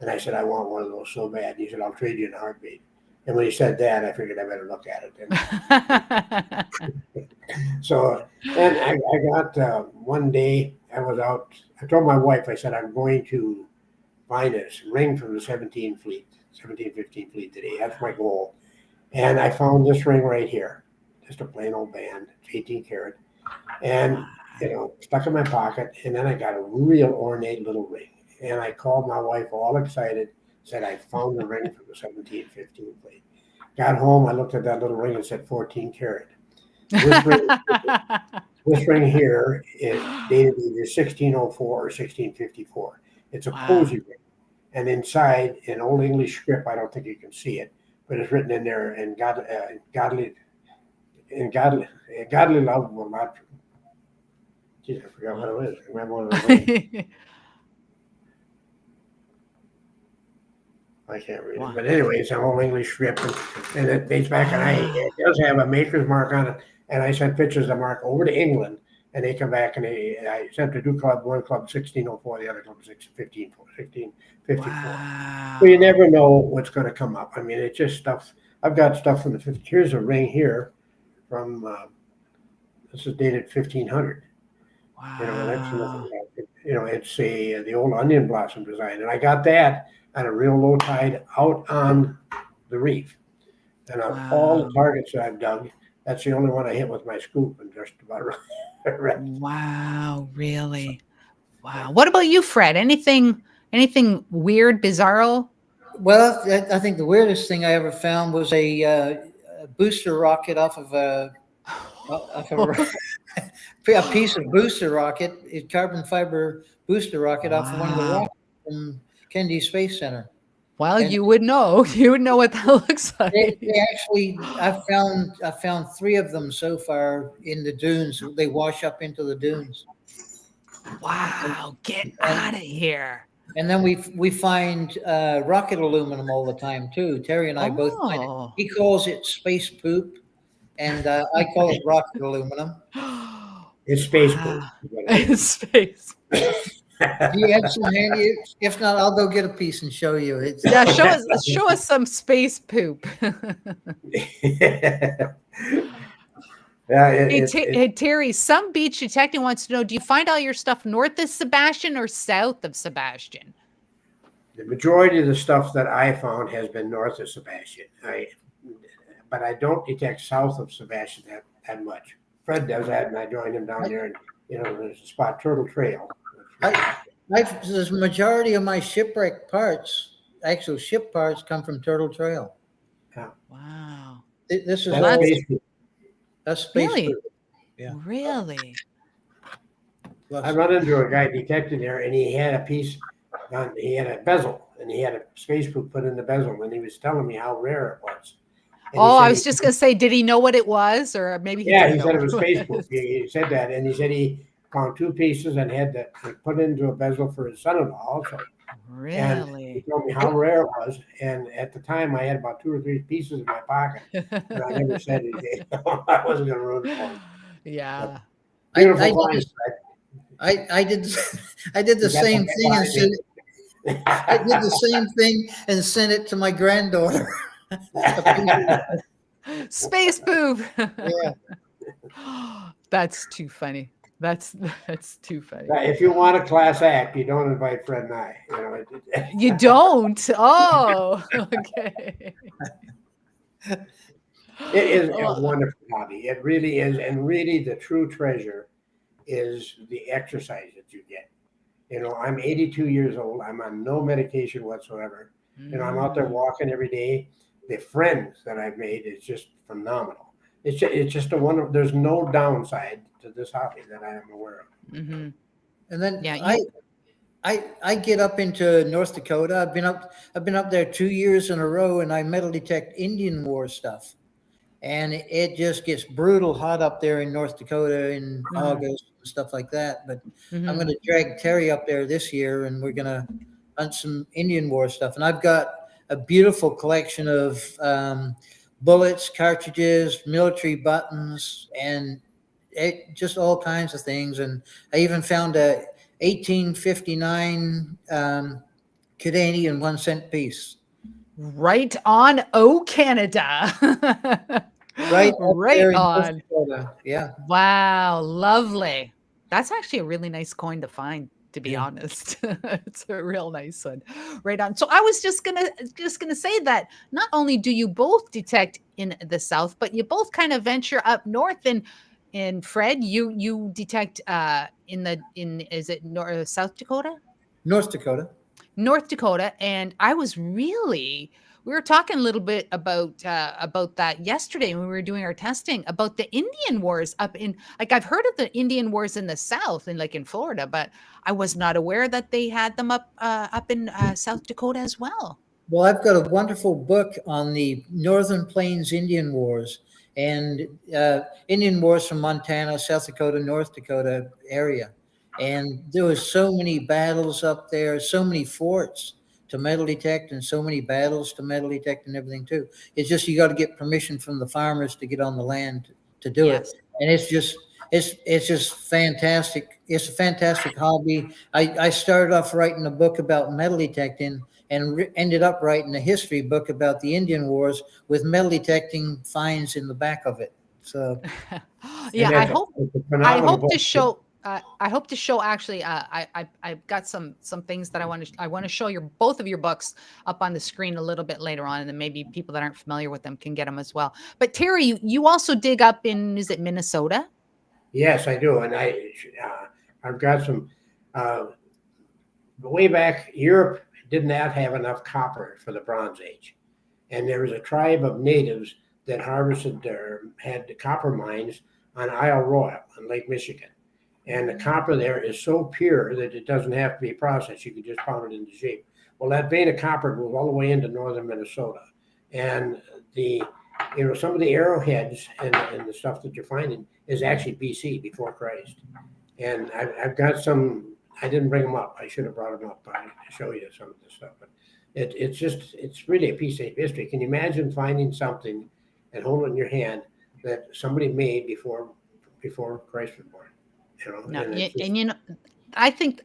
and I said, I want one of those so bad. And he said, I'll trade you in a heartbeat. And when he said that, I figured I better look at it. So then I got one day I was out. I told my wife, I said, I'm going to find this ring from the 1715 fleet today. That's my goal. And I found this ring right here, just a plain old band. It's 18 karat, and stuck in my pocket. And then I got a real ornate little ring. And I called my wife, all excited, said I found the ring from the 1715 fleet. Got home, I looked at that little ring and said 14 karat. This ring here is dated either 1604 or 1654. It's a posy ring. And inside, in Old English script, I don't think you can see it, but it's written in there, and godly love will not. Geez, I forgot what it is. I remember one of the I can't read it, but anyway, it's an Old English script, and it dates back, and it does have a maker's mark on it. And I sent pictures of the mark over to England, and they come back, and I sent to one club 1604, the other club 1654. Wow. So you never know what's going to come up. I mean, it's just stuff. I've got stuff from the 50s. Here's a ring here from, this is dated 1500. Wow. That's nothing. It's the old onion blossom design, and I got that at a real low tide out on the reef. And on all the targets that I've dug, that's the only one I hit with my scoop, and just about right. Wow, really? Wow. What about you, Fred? Anything weird, bizarro? Well, I think the weirdest thing I ever found was a booster rocket off of a piece of booster rocket, a carbon fiber booster rocket off of one of the rockets from Kennedy Space Center. Well, and you would know. You would know what that looks like. They actually, I found 3 of them so far in the dunes. They wash up into the dunes. Wow! Get out of here. And then we find rocket aluminum all the time too. Terry and I both find it. He calls it space poop, and I call it rocket aluminum. It's space poop. It's space. Do you have some handy? If not, I'll go get a piece and show you. Yeah, show us some space poop. Hey, Terry, some beach detective wants to know, do you find all your stuff north of Sebastian or south of Sebastian? The majority of the stuff that I found has been north of Sebastian. But I don't detect south of Sebastian that much. Fred does that, and I joined him down there, and there's a spot, Turtle Trail. The majority of my shipwreck parts, actual ship parts, come from Turtle Trail. Yeah. Wow. This is that's space. Really? Yeah. Really? I run into a guy detecting there, and he had a piece. He had a bezel, and he had a space poop put in the bezel, and he was telling me how rare it was. And I was just going to say, did he know what it was, or maybe? He said it was space poop. He said that, and he said found 2 pieces and had to put into a bezel for his son-in-law also. And he Really? told me how rare it was. And at the time, I had about 2 or 3 pieces in my pocket, and I never said anything. I wasn't going to ruin it for him. Yeah. Beautiful I finds, did, Fred. I did I did the You got same that thing and behind sent me. it, I did the same thing and sent it to my granddaughter. Space boob. Yeah. That's too funny. That's too funny. If you want a class act, you don't invite Fred and I. You know, You don't? Oh, okay. it is a Oh, wonderful hobby. It really is. And really, the true treasure is the exercise that you get. You know, I'm 82 years old. I'm on no medication whatsoever. You know, I'm out there walking every day. The friends that I've made is just phenomenal. It's just a wonderful. There's no downside to this hobby that I am aware of. Mhm. And then Yeah, I get up into North Dakota. I've been up there 2 years in a row, and I metal detect Indian War stuff. And it just gets brutal hot up there in North Dakota in August and stuff like that. But I'm going to drag Terry up there this year, and we're going to hunt some Indian War stuff. And I've got a beautiful collection of bullets, cartridges, military buttons, and just all kinds of things. And I even found a 1859 Canadian 1 cent piece. right on, oh Canada. Right, Right on. Yeah. Wow, lovely. That's actually a really nice coin to find, to be honest. It's a real nice one. Right on. So I was just gonna say that not only do you both detect in the South, but you both kind of venture up north. And Fred, you detect in is it South Dakota? North Dakota. North Dakota, and we were talking a little bit about that yesterday when we were doing our testing about the Indian Wars up in, like, I've heard of the Indian Wars in the South and like in Florida, but I was not aware that they had them up in South Dakota as well. Well, I've got a wonderful book on the Northern Plains Indian Wars and Indian Wars from Montana, South Dakota, North Dakota area. And there was so many battles up there, so many forts to metal detect and so many battles to metal detect and everything too. It's just you got to get permission from the farmers to get on the land to do it. And it's just fantastic. It's a fantastic hobby. I started off writing a book about metal detecting and ended up writing a history book about the Indian Wars with metal detecting finds in the back of it. So yeah, I hope book. to show. I hope to show actually. I've got some things that I want to show both of your books up on the screen a little bit later on, and then maybe people that aren't familiar with them can get them as well. But Terry, you also dig up in, is it Minnesota? Yes, I do, and I've got some. Way back, Europe did not have enough copper for the Bronze Age, and there was a tribe of natives that harvested had the copper mines on Isle Royal on Lake Michigan. And the copper there is so pure that it doesn't have to be processed. You can just pound it into shape. Well, that vein of copper goes all the way into northern Minnesota. And some of the arrowheads and the stuff that you're finding is actually BC, before Christ. And I've got some, I didn't bring them up. I should have brought them up to show you some of this stuff. But it's really a piece of history. Can you imagine finding something and holding it in your hand that somebody made before Christ was born? I think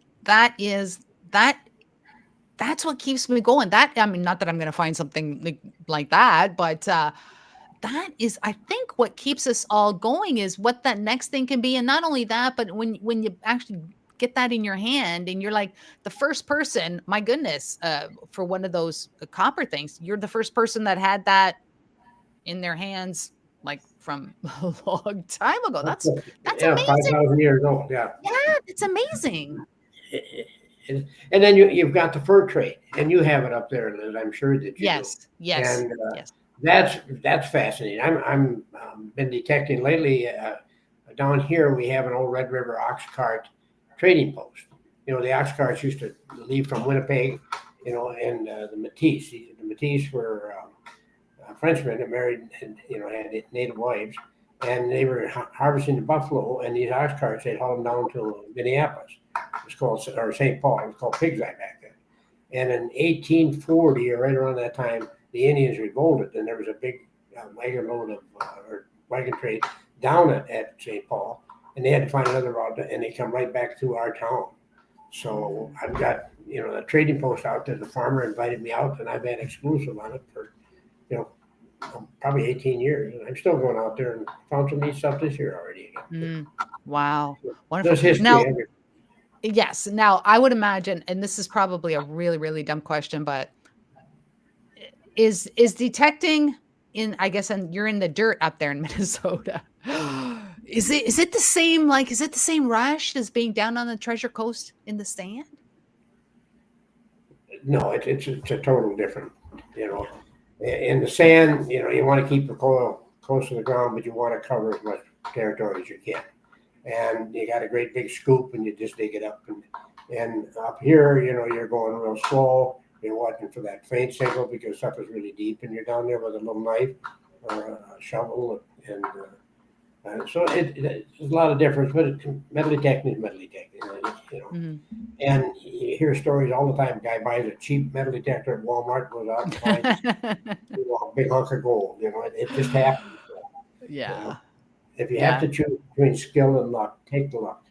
that's what keeps me going. I mean, not that I'm going to find something like that, but that is, I think, what keeps us all going is what that next thing can be. And not only that, but when you actually get that in your hand and you're like the first person, my goodness, for one of those copper things, you're the first person that had that in their hands, like from a long time ago. That's amazing. 5,000 years old. Yeah, it's amazing. And then you've got the fur trade, and you have it up there, Liz, I'm sure that you do. Yes. And that's fascinating. I'm been detecting lately. Down here, we have an old Red River ox cart trading post. The ox carts used to leave from Winnipeg. And the Métis. The Métis were Frenchmen that married and had native wives, and they were harvesting the buffalo, and these ox carts, they'd haul them down to Minneapolis. It's called, or St. Paul, it's called 𝗙𝗘𝗖𝗢𝗡 back then. And in 1840, or right around that time, the Indians revolted, and there was a big wagon load of, or wagon train down at St. Paul, and they had to find another route, and they come right back through our town. So I've got, the trading post out there. The farmer invited me out, and I've had exclusive on it for, probably 18 years. And I'm still going out there and found some neat stuff this year already. Wow. Wonderful. There's history Now, everywhere. yes. Now, I would imagine, and this is probably a really, really dumb question, but is detecting in, I guess, and you're in the dirt up there in Minnesota. Is it the same, is it the same rush as being down on the Treasure Coast in the sand? No, it's a total different, in the sand, you want to keep the coil close to the ground, but you want to cover as much territory as you can. And you got a great big scoop, and you just dig it up. And up here, you're going real slow. You're watching for that faint signal because stuff is really deep, and you're down there with a little knife or a shovel. And so there's a lot of difference, but metal detecting is metal detecting, Mm-hmm. And you hear stories all the time. A guy buys a cheap metal detector at Walmart, goes out and finds a big hunk of gold. It just happens. Yeah. If you have to choose between skill and luck, take the luck.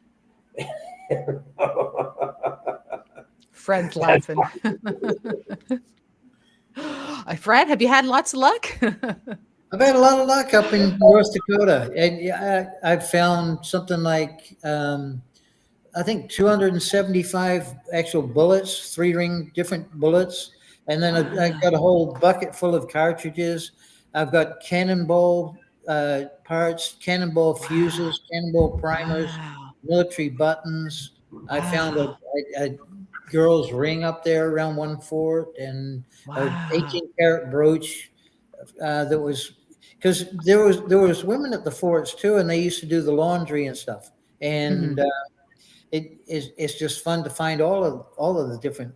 Fred's laughing. Fred, have you had lots of luck? I've had a lot of luck up in North Dakota, and I've found something like I think 275 actual bullets, 3-ring different bullets, and then I've got a whole bucket full of cartridges. I've got cannonball parts, cannonball fuses, cannonball primers, military buttons. I found a girl's ring up there around 1/4, and an 18-karat brooch that was, because there was women at the forts too, and they used to do the laundry and stuff, and it's just fun to find all of the different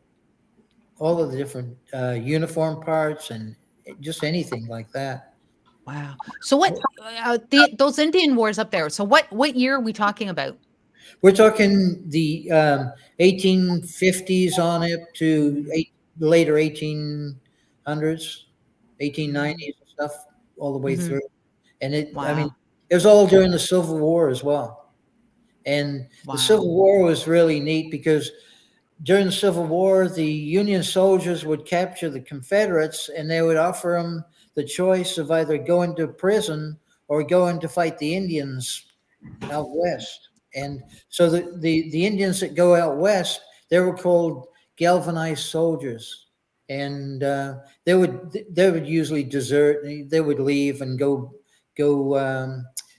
uniform parts and just anything like that. Wow. So what those Indian wars up there? So what year are we talking about? We're talking the 1850s on up to later 1800s, 1890s and stuff, all the way through. And I mean, it was all during the Civil War as well. And the Civil War was really neat because during the Civil War, the Union soldiers would capture the Confederates, and they would offer them the choice of either going to prison or going to fight the Indians out west. And so the Indians that go out west, they were called galvanized soldiers, and they would usually desert. They would leave and go to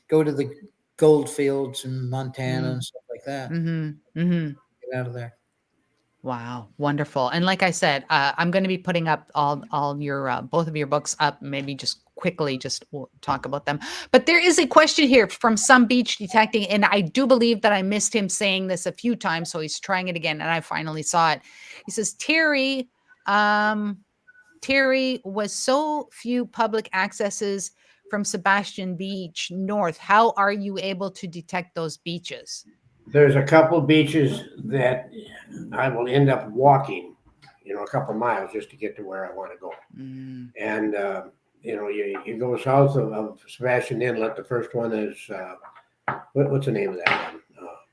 the gold fields in Montana and stuff like that. Get out of there. Wow, wonderful. And like I said, I'm going to be putting up all your both of your books up. Maybe just quickly, we'll talk about them. But there is a question here from Some Beach Detecting, and I do believe that I missed him saying this a few times, so he's trying it again, and I finally saw it. He says, Terry was so few public accesses from Sebastian Beach north. How are you able to detect those beaches? There's a couple beaches that I will end up walking, a couple miles just to get to where I want to go. And, you go south of Sebastian Inlet. The first one is, what's the name of that one,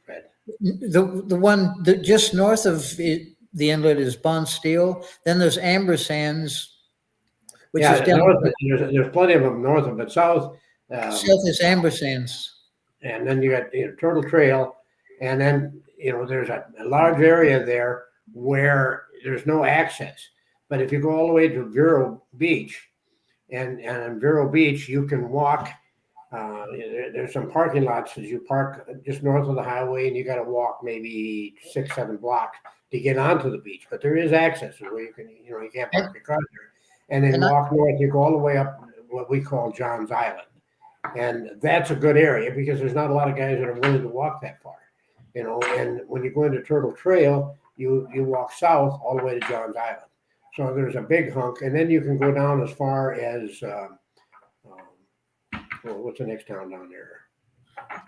Fred? The one that just north of the inlet is Bonsteel. Then there's Amber Sands, which is down north. There's plenty of them north of it. South is Amber Sands. And then you got Turtle Trail. And then, there's a large area there where there's no access. But if you go all the way to Vero Beach, and on Vero Beach, you can walk. There's some parking lots as you park just north of the highway, and you got to walk maybe 6-7 blocks to get onto the beach. But there is access where you can, you can't park your car there. And then walk north, you go all the way up what we call John's Island. And that's a good area because there's not a lot of guys that are willing to walk that far. And when you go into Turtle Trail, you walk south all the way to John's Island. So there's a big hunk, and then you can go down as far as what's the next town down there?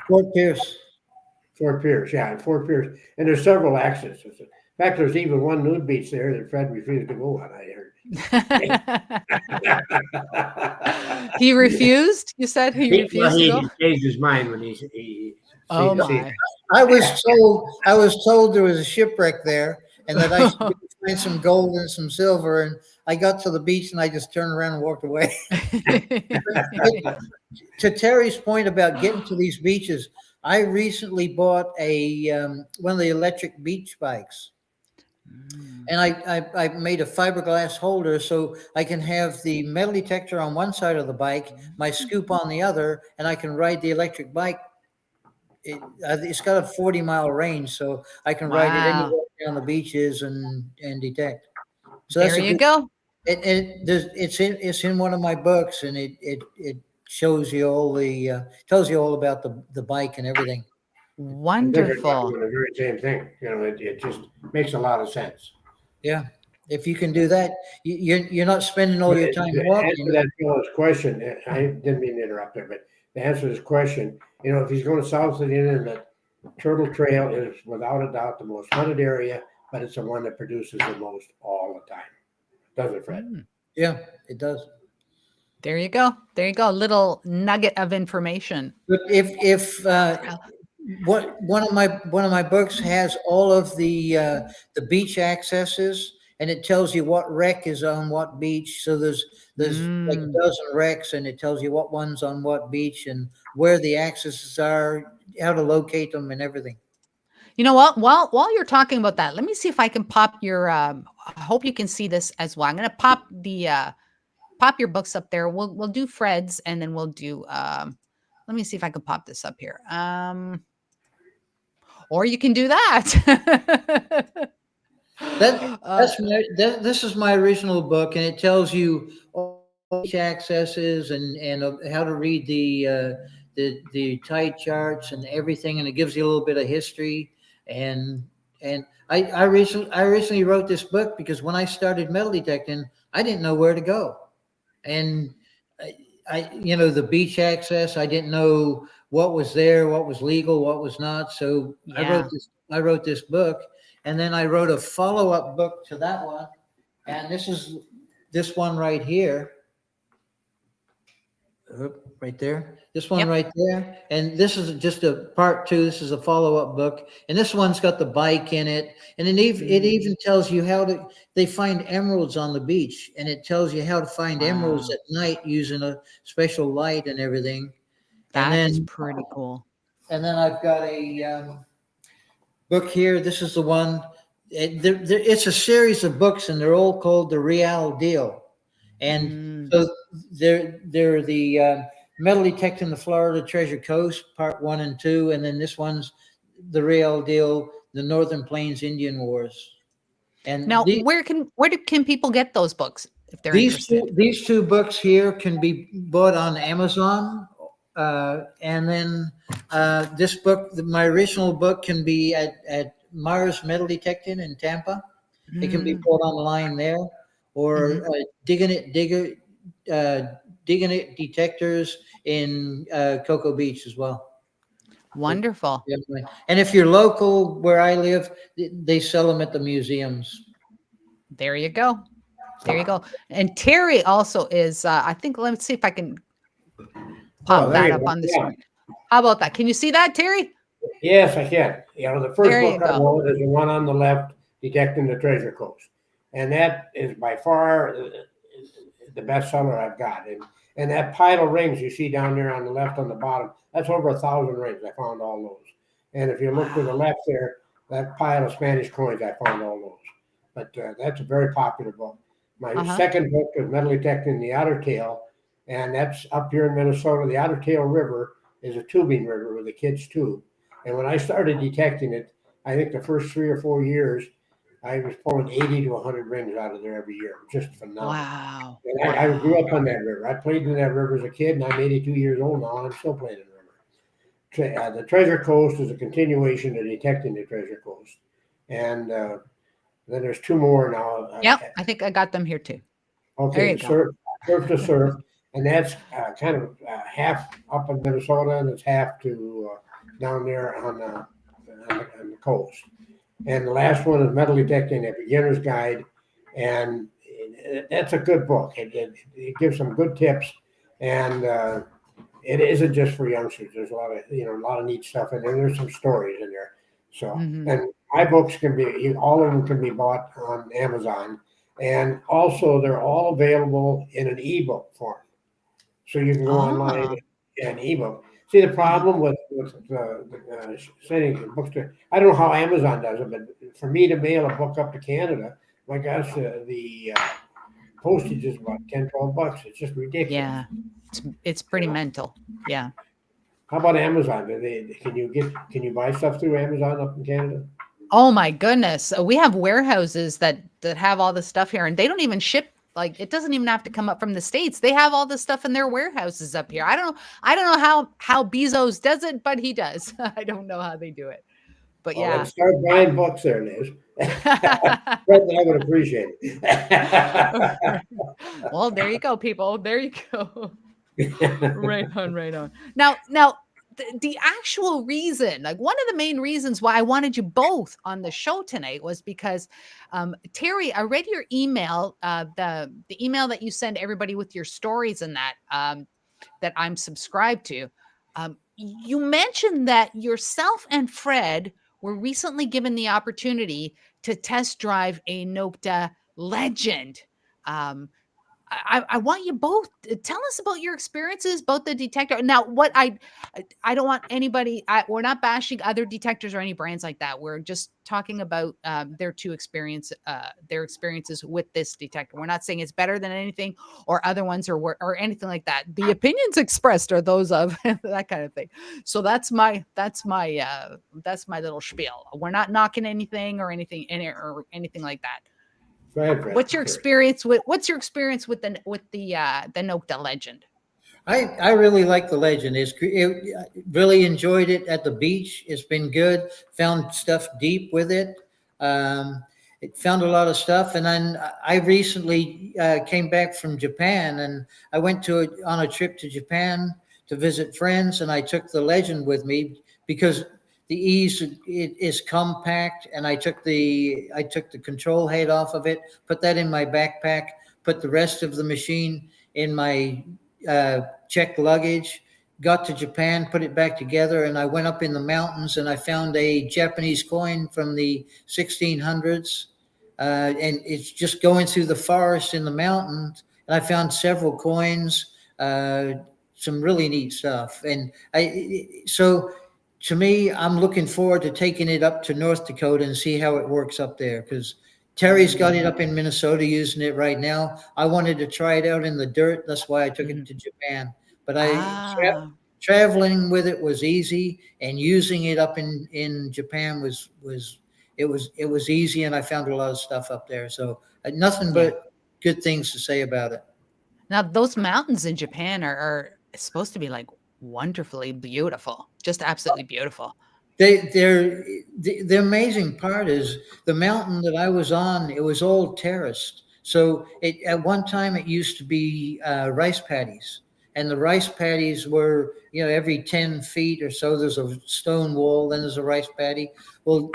Fort Pierce. Fort Pierce, yeah, Fort Pierce. And there's several accesses. In fact, there's even one nude beach there that Fred refused to go on, I heard. He refused? You said he refused to he go? changed his mind when he Oh see- my. I was told there was a shipwreck there and that I should find some gold and some silver. And I got to the beach and I just turned around and walked away. To Terry's point about getting to these beaches, I recently bought one of the electric beach bikes. And I made a fiberglass holder so I can have the metal detector on one side of the bike, my scoop on the other, and I can ride the electric bike. It's got a 40-mile range, so I can ride it Wow. anywhere down the beaches and detect. So There you go. It's in one of my books, and it shows you all tells you all about the bike and everything. Wonderful. Doing the very same thing. You know, it just makes a lot of sense. Yeah, if you can do that, you're not spending all your time To walking. answer that fellow's question, I didn't mean to interrupt there, but to answer his question, you know, if he's going south of the internet, Turtle Trail is without a doubt the most hunted area, but it's the one that produces the most all the time. Doesn't it, Fred? Yeah, it does. There you go. There you go. Little nugget of information. But if one of my books has all of the beach accesses, and it tells you what wreck is on what beach. So there's like a dozen wrecks, and it tells you what one's on what beach and where the accesses are, how to locate them, and everything. You know what? While you're talking about that, let me see if I can pop your. I hope you can see this as well. I'm going to pop your books up there. We'll do Fred's, and then we'll do. Let me see if I can pop this up here. Or you can do that. This is my original book, and it tells you all beach accesses and how to read the tide charts and everything, and it gives you a little bit of history. And I recently wrote this book because when I started metal detecting, I didn't know where to go, and the beach access, I didn't know what was there, what was legal, what was not. So Yeah. I wrote this book, and then I wrote a follow-up book to that one, and this is this one right here. Right there, this one right there, and this is just a part 2. This is a follow-up book, and this one's got the bike in it, and it even tells you how they find emeralds on the beach, and it tells you how to find emeralds at night using a special light and everything. That is pretty cool. And then I've got a book here. This is the one. It's a series of books, and they're all called the Real Deal. And so they're the metal detecting the Florida Treasure Coast, part 1 and 2, and then this one's the Real Deal, the Northern Plains Indian Wars. And now, where can people get those books if they're interested? These 2 books here can be bought on Amazon, and then this book, my original book, can be at Mars Metal Detecting in Tampa. It can be bought online there. Or digging it detectors in Cocoa Beach as well. Wonderful. And if you're local where I live, they sell them at the museums. There you go. There you go. And Terry also is, I think, let's see if I can pop that up on the screen. How about that? Can you see that, Terry? Yes, I can. The first There book you I go. wrote is the one on the left, Detecting the Treasure Coast. And that is by far the best seller I've got. And that pile of rings you see down there on the left on the bottom, that's over 1,000 rings. I found all those. And if you look to the left there, that pile of Spanish coins, I found all those. But that's a very popular book. My second book is Metal Detecting the 𝗖𝗙𝗙𝗑𝗧𝗏, and that's up here in Minnesota. The 𝗖𝗙𝗙𝗏𝗏 River is a tubing river where the kids tube. And when I started detecting it, I think the first 3 or 4 years, I was pulling 80 to 100 rings out of there every year. Just phenomenal. Wow. And I grew up on that river. I played in that river as a kid, and I'm 82 years old now, and I'm still playing in the river. The Treasure Coast is a continuation of Detecting the Treasure Coast. And then there's 2 more now. Yep, I think I got them here too. Okay, There you go. Surf to Surf. and that's kind of half up in Minnesota, and it's half to down there on the coast. And the last one is Metal Detecting: A Beginner's Guide, and that's a good book. It gives some good tips, and it isn't just for youngsters. There's a lot of neat stuff in there. There's some stories in there. So, and my books all of them can be bought on Amazon, and also they're all available in an ebook form. So you can go online and ebook. See, the problem with sending books to, I don't know how Amazon does it, but for me to mail a book up to Canada, my gosh, the postage is about $10-12. It's just ridiculous. Yeah, it's pretty mental. Yeah. How about Amazon? Can you buy stuff through Amazon up in Canada? Oh my goodness. We have warehouses that have all this stuff here, and they don't even ship. Like, it doesn't even have to come up from the States. They have all this stuff in their warehouses up here. I don't know how Bezos does it, but he does. I don't know how they do it. But yeah. Let's start buying books there, Liz. I would appreciate it. Well, there you go, people. There you go. Right on. Now, the actual reason, like one of the main reasons why I wanted you both on the show tonight was because, Terry, I read your email, the email that you send everybody with your stories and that I'm subscribed to. You mentioned that yourself and Fred were recently given the opportunity to test drive a Nokta Legend. I want you both to tell us about your experiences, both the detector. Now, what I don't want anybody, we're not bashing other detectors or any brands like that. We're just talking about their experiences with this detector. We're not saying it's better than anything or other ones or anything like that. The opinions expressed are those of that kind of thing. So that's my little spiel. We're not knocking anything or anything like that. Go ahead, Fred. What's your experience with the Nokta Legend? I really like the Legend. Really enjoyed it at the beach. It's been good. Found stuff deep with it. It found a lot of stuff. And then I recently came back from Japan, and I went on a trip to Japan to visit friends, and I took the Legend with me because the ease, it is compact, and I took the control head off of it, put that in my backpack, put the rest of the machine in my checked luggage, got to Japan, put it back together, and I went up in the mountains and I found a Japanese coin from the 1600s, and it's just going through the forest in the mountains, and I found several coins, some really neat stuff, and to me, I'm looking forward to taking it up to North Dakota and see how it works up there, because Terry's got it up in Minnesota using it right now. I wanted to try it out in the dirt. That's why I took it to Japan. But traveling with it was easy, and using it up in Japan was easy, and I found a lot of stuff up there. So nothing but good things to say about it. Now, those mountains in Japan are supposed to be like wonderfully beautiful, just absolutely beautiful. The amazing part is the mountain that I was on, it was all terraced. So at one time it used to be rice paddies, and the rice paddies were, every 10 feet or so, there's a stone wall, then there's a rice paddy. Well,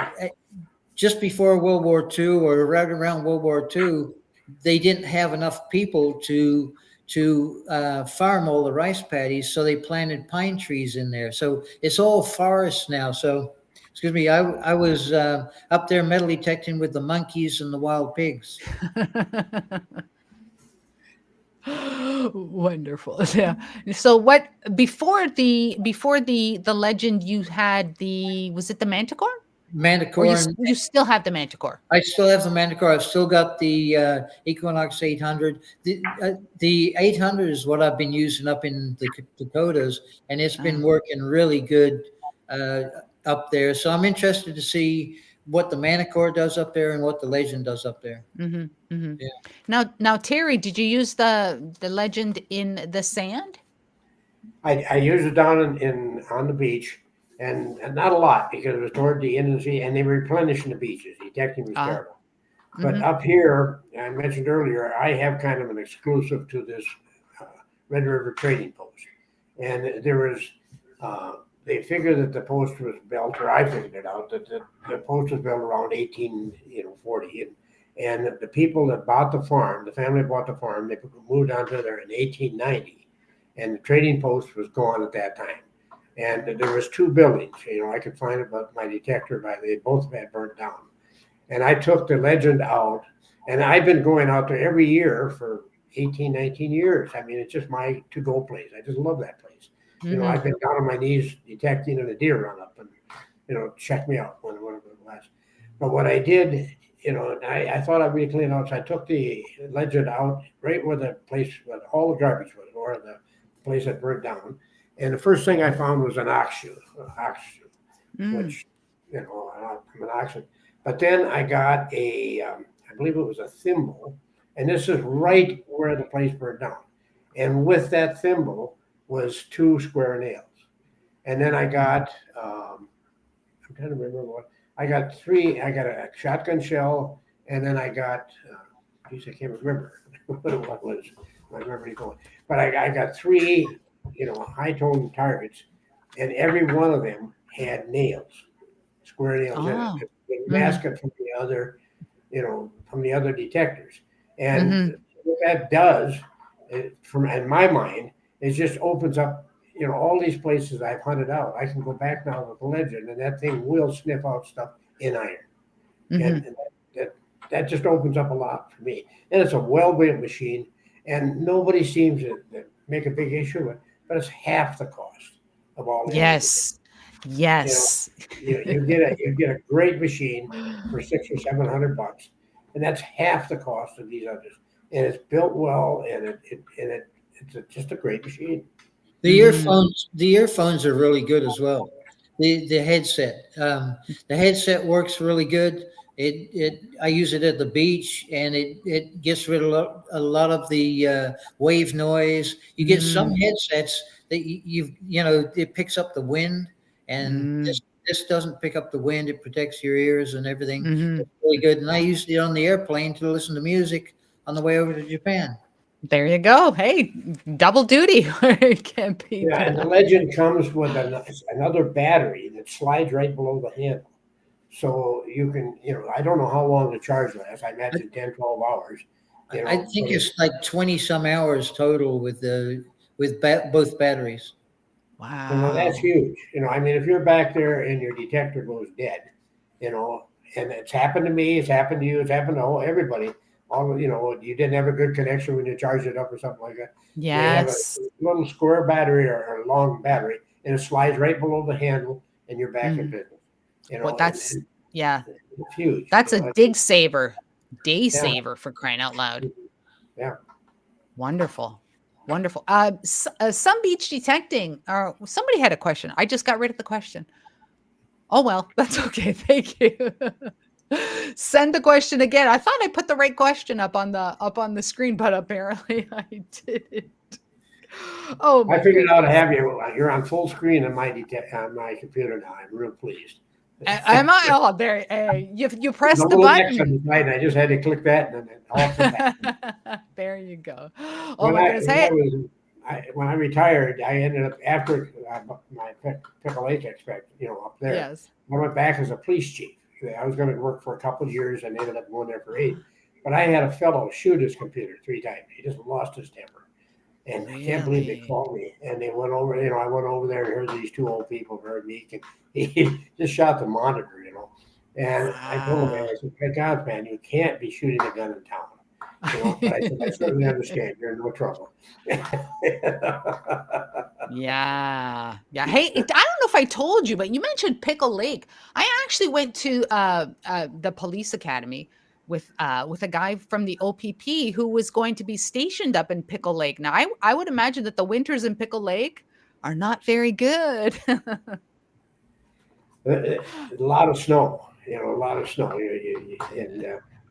just before World War II or right around World War II, they didn't have enough people to farm all the rice paddies, so they planted pine trees in there. So it's all forest now. So, excuse me, I was up there metal detecting with the monkeys and the wild pigs. Wonderful. Yeah. So what before the Legend, you had was it the Manticore? Manticore. You still have the Manticore? I still have the Manticore. I've still got the Equinox 800. The 800 is what I've been using up in the Dakotas, and it's been working really good up there. So I'm interested to see what the Manticore does up there and what the Legend does up there. Mm-hmm, mm-hmm. Yeah. Now, Terry, did you use the Legend in the sand? I used it down on the beach. And not a lot, because it was toward the end of the sea, and they were replenishing the beaches. Detecting was terrible. But up here, I mentioned earlier, I have kind of an exclusive to this Red River Trading Post. And there was, they figured that the post was built, or I figured it out, that the post was built around 1840. And the people that bought the farm, the family bought the farm, they moved onto there in 1890. And the trading post was gone at that time. And there was 2 buildings, I could find it, but my detector, they both had burnt down. And I took the Legend out, and I've been going out there every year for 18, 19 years. I mean, it's just my to-go place. I just love that place. I've been down on my knees detecting and a deer run up and, check me out when it was. But what I did, I thought I'd be clean out, so I took the Legend out right where the place, where all the garbage was, or the place that burnt down. And the first thing I found was an ox shoe, which, I'm an oxen. But then I got I believe it was a thimble, and this is right where the place burned down. And with that thimble was 2 square nails. And then I got, I'm trying to remember what, I got a shotgun shell, and then I got, I can't remember what it was. My memory's going. But I got 3, high-tone targets, and every one of them had nails, square nails in it. Mask it from the other, from the other detectors. And what that does, in my mind, it just opens up, all these places I've hunted out. I can go back now with the Legend, and that thing will sniff out stuff in iron. And that just opens up a lot for me. And it's a well-built machine, and nobody seems to make a big issue of it, but it's half the cost of all the Yes. Yes. You get a great machine for $600 or $700, and that's half the cost of these others. And it's built well, and it's just a great machine. The earphones are really good as well. The headset, the headset works really good. I use it at the beach, and it gets rid of a lot of the wave noise. You get some headsets that it picks up the wind, and this doesn't pick up the wind. It protects your ears and everything. It's really good. And I used it on the airplane to listen to music on the way over to Japan. There you go. Hey, double duty. It can't be. Yeah, and the Legend comes with another battery that slides right below the handle. So you can, I don't know how long the charge lasts. I imagine 10, 12 hours. I think it's like 20 some hours total with both batteries. Wow. That's huge. I mean, if you're back there and your detector goes dead, and it's happened to me, it's happened to you, it's happened to everybody. You didn't have a good connection when you charged it up or something like that. Yes. You have a little square battery or a long battery, and it slides right below the handle, and you're back in business. Well, that's it's huge. That's a dig saver, day saver, for crying out loud. Yeah. Wonderful. Wonderful. Some beach detecting. Somebody had a question. I just got rid of the question. Oh, well, that's okay. Thank you. Send the question again. I thought I put the right question up on the screen, but apparently I didn't. Oh, my I figured goodness. out to have you're on full screen on my computer now. I'm real pleased. Am I? Oh, there. You pressed the X button. on the side, I just had to click that, and then off the back. There you go. Oh my goodness. Hey. When I retired, I ended up after my 𝗕𝗘𝗖𝗢𝗔𝗟 up there. Yes. I went back as a police chief. I was going to work for a couple of years and ended up going there for 8. But I had a fellow shoot his computer 3 times. He just lost his temper. And I can't believe they called me. And they went over, I went over there and heard these 2 old people, very meek, and he just shot the monitor, And I told him, I said, "My God, man, you can't be shooting a gun in town." But I said, "I certainly understand. You're in no trouble." Yeah. Hey, I don't know if I told you, but you mentioned Pickle Lake. I actually went to the police academy with a guy from the OPP who was going to be stationed up in Pickle Lake. Now, I would imagine that the winters in Pickle Lake are not very good. A lot of snow, a lot of snow.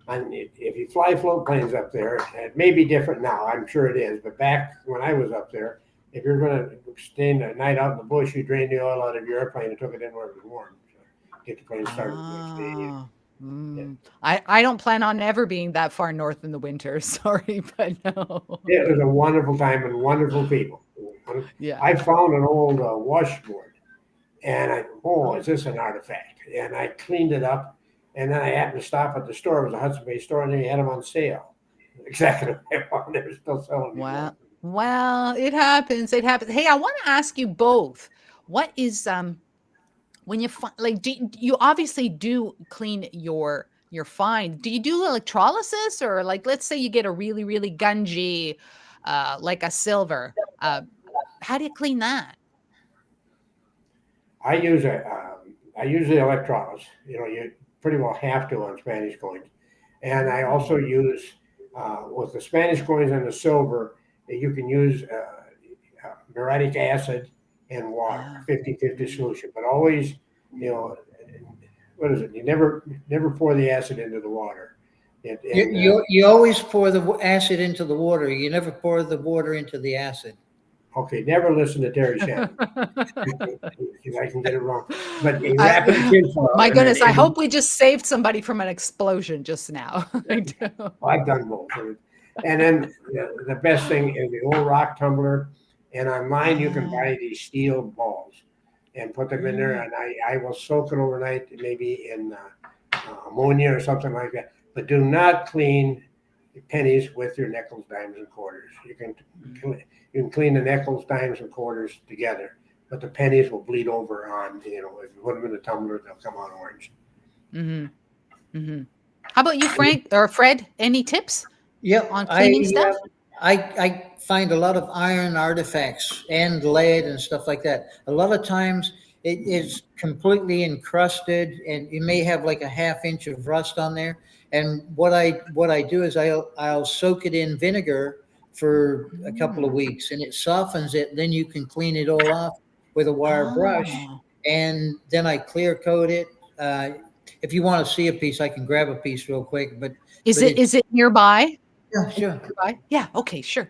And if you fly float planes up there, it may be different now. I'm sure it is. But back when I was up there, if you're going to stay a night out in the bush, you drain the oil out of your airplane and took it in where it was warm. So get the plane started the next day. I don't plan on ever being that far north in the winter. Sorry, but no. It was a wonderful time and wonderful people. Yeah. I found an old washboard, and is this an artifact? And I cleaned it up, and then I happened to stop at the store. It was a Hudson Bay store, and they had them on sale. Exactly what I found. They were still selling them. Well, it happens. It happens. Hey, I want to ask you both. What is when you find, like, you obviously do clean your find. Do you do electrolysis, or like, let's say you get a really, really gungy, like a silver, how do you clean that? I use the electrolysis. You pretty well have to on Spanish coins, and I also use with the Spanish coins and the silver. You can use uric acid and water, 50-50 solution, but always, what is it? You never pour the acid into the water. You always pour the acid into the water. You never pour the water into the acid. Okay, never listen to Terry Shannon. I can get it wrong. But you wrap it in tinfoil. My goodness, I hope we just saved somebody from an explosion just now. I've done both. And then the best thing is the old rock tumbler. And on mine, you can buy these steel balls and put them in there. And I will soak it overnight, maybe in ammonia or something like that. But do not clean pennies with your nickels, dimes, and quarters. You can clean the nickels, dimes, and quarters together, but the pennies will bleed over on, if you put them in the tumbler, they'll come out orange. How about you, Frank or Fred? Any tips? Yeah, on cleaning stuff? I find a lot of iron artifacts and lead and stuff like that. A lot of times it is completely encrusted, and you may have like a ½ inch of rust on there. And what I do is I'll soak it in vinegar for a couple of weeks, and it softens it. Then you can clean it all off with a wire brush, and then I clear coat it. If you want to see a piece, I can grab a piece real quick. But is it nearby? Yeah, sure. Nearby? Yeah. Okay. Sure.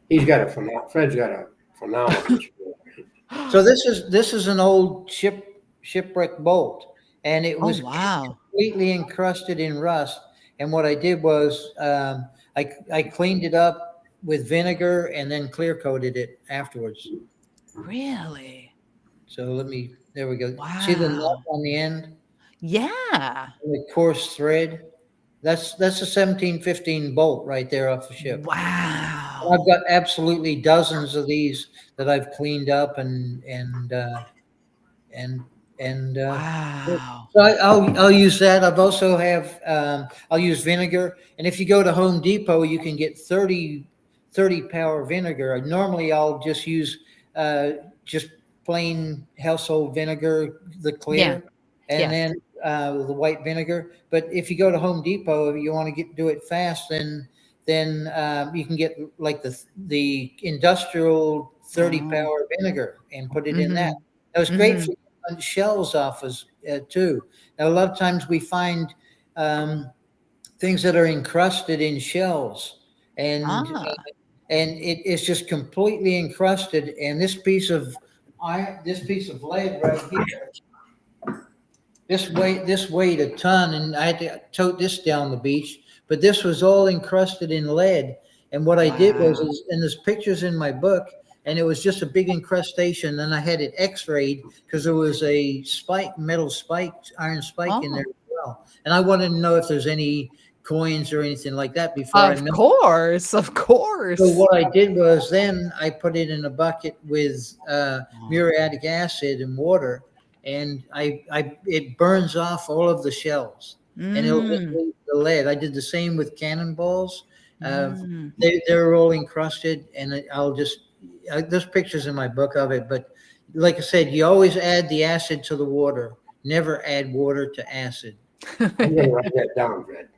Fred's got a phenomenal. So this is an old shipwreck bolt, and it was completely encrusted in rust. And what I did was I cleaned it up with vinegar and then clear coated it afterwards. Really? So there we go. Wow. See the knot on the end? Yeah. The coarse thread. That's a 1715 bolt right there off the ship. Wow. I've got absolutely dozens of these that I've cleaned up and wow. So I'll use that. I've also I'll use vinegar, and if you go to Home Depot, you can get 30 power vinegar. Normally I'll just use just plain household vinegar, the clear, and then the white vinegar. But if you go to Home Depot, if you want to do it fast, then you can get like the industrial 30 power vinegar and put it in that. That was great for shells off too. Now a lot of times we find things that are encrusted in shells, and it's just completely encrusted. And this piece of lead right here, this weighed a ton, and I had to tote this down the beach. But this was all encrusted in lead. And what I did was, and there's pictures in my book, and it was just a big incrustation. And I had it X-rayed because there was a iron spike in there as well. And I wanted to know if there's any coins or anything like that before. Of course. So what I did was then I put it in a bucket with muriatic acid and water, and it burns off all of the shells, and it'll just leave the lead. I did the same with cannonballs. They're all encrusted, and there's pictures in my book of it. But like I said, you always add the acid to the water. Never add water to acid. I'm going to write that down, Fred.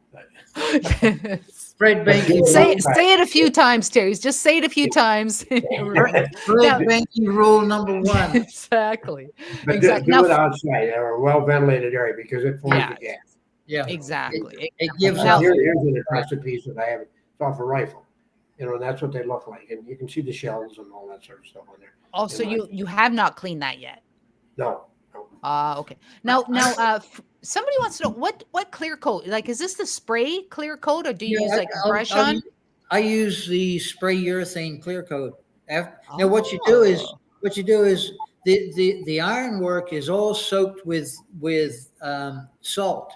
Yes. Fred Banke. Say it a few times, Terry. Just say it a few times. Fred Banke rule number 1. Exactly. But do it outside or a well-ventilated area because it forms the gas. Yeah, exactly. It gives out. Here's an encrusted piece that I have. It's off a rifle. And that's what they look like. And you can see the shells and all that sort of stuff on there. Also, you have not cleaned that yet. No. Okay. Now, somebody wants to know what clear coat? Like, is this the spray clear coat, or do you use like brush on? I use the spray urethane clear coat. Now, what you do is the ironwork is all soaked with salt.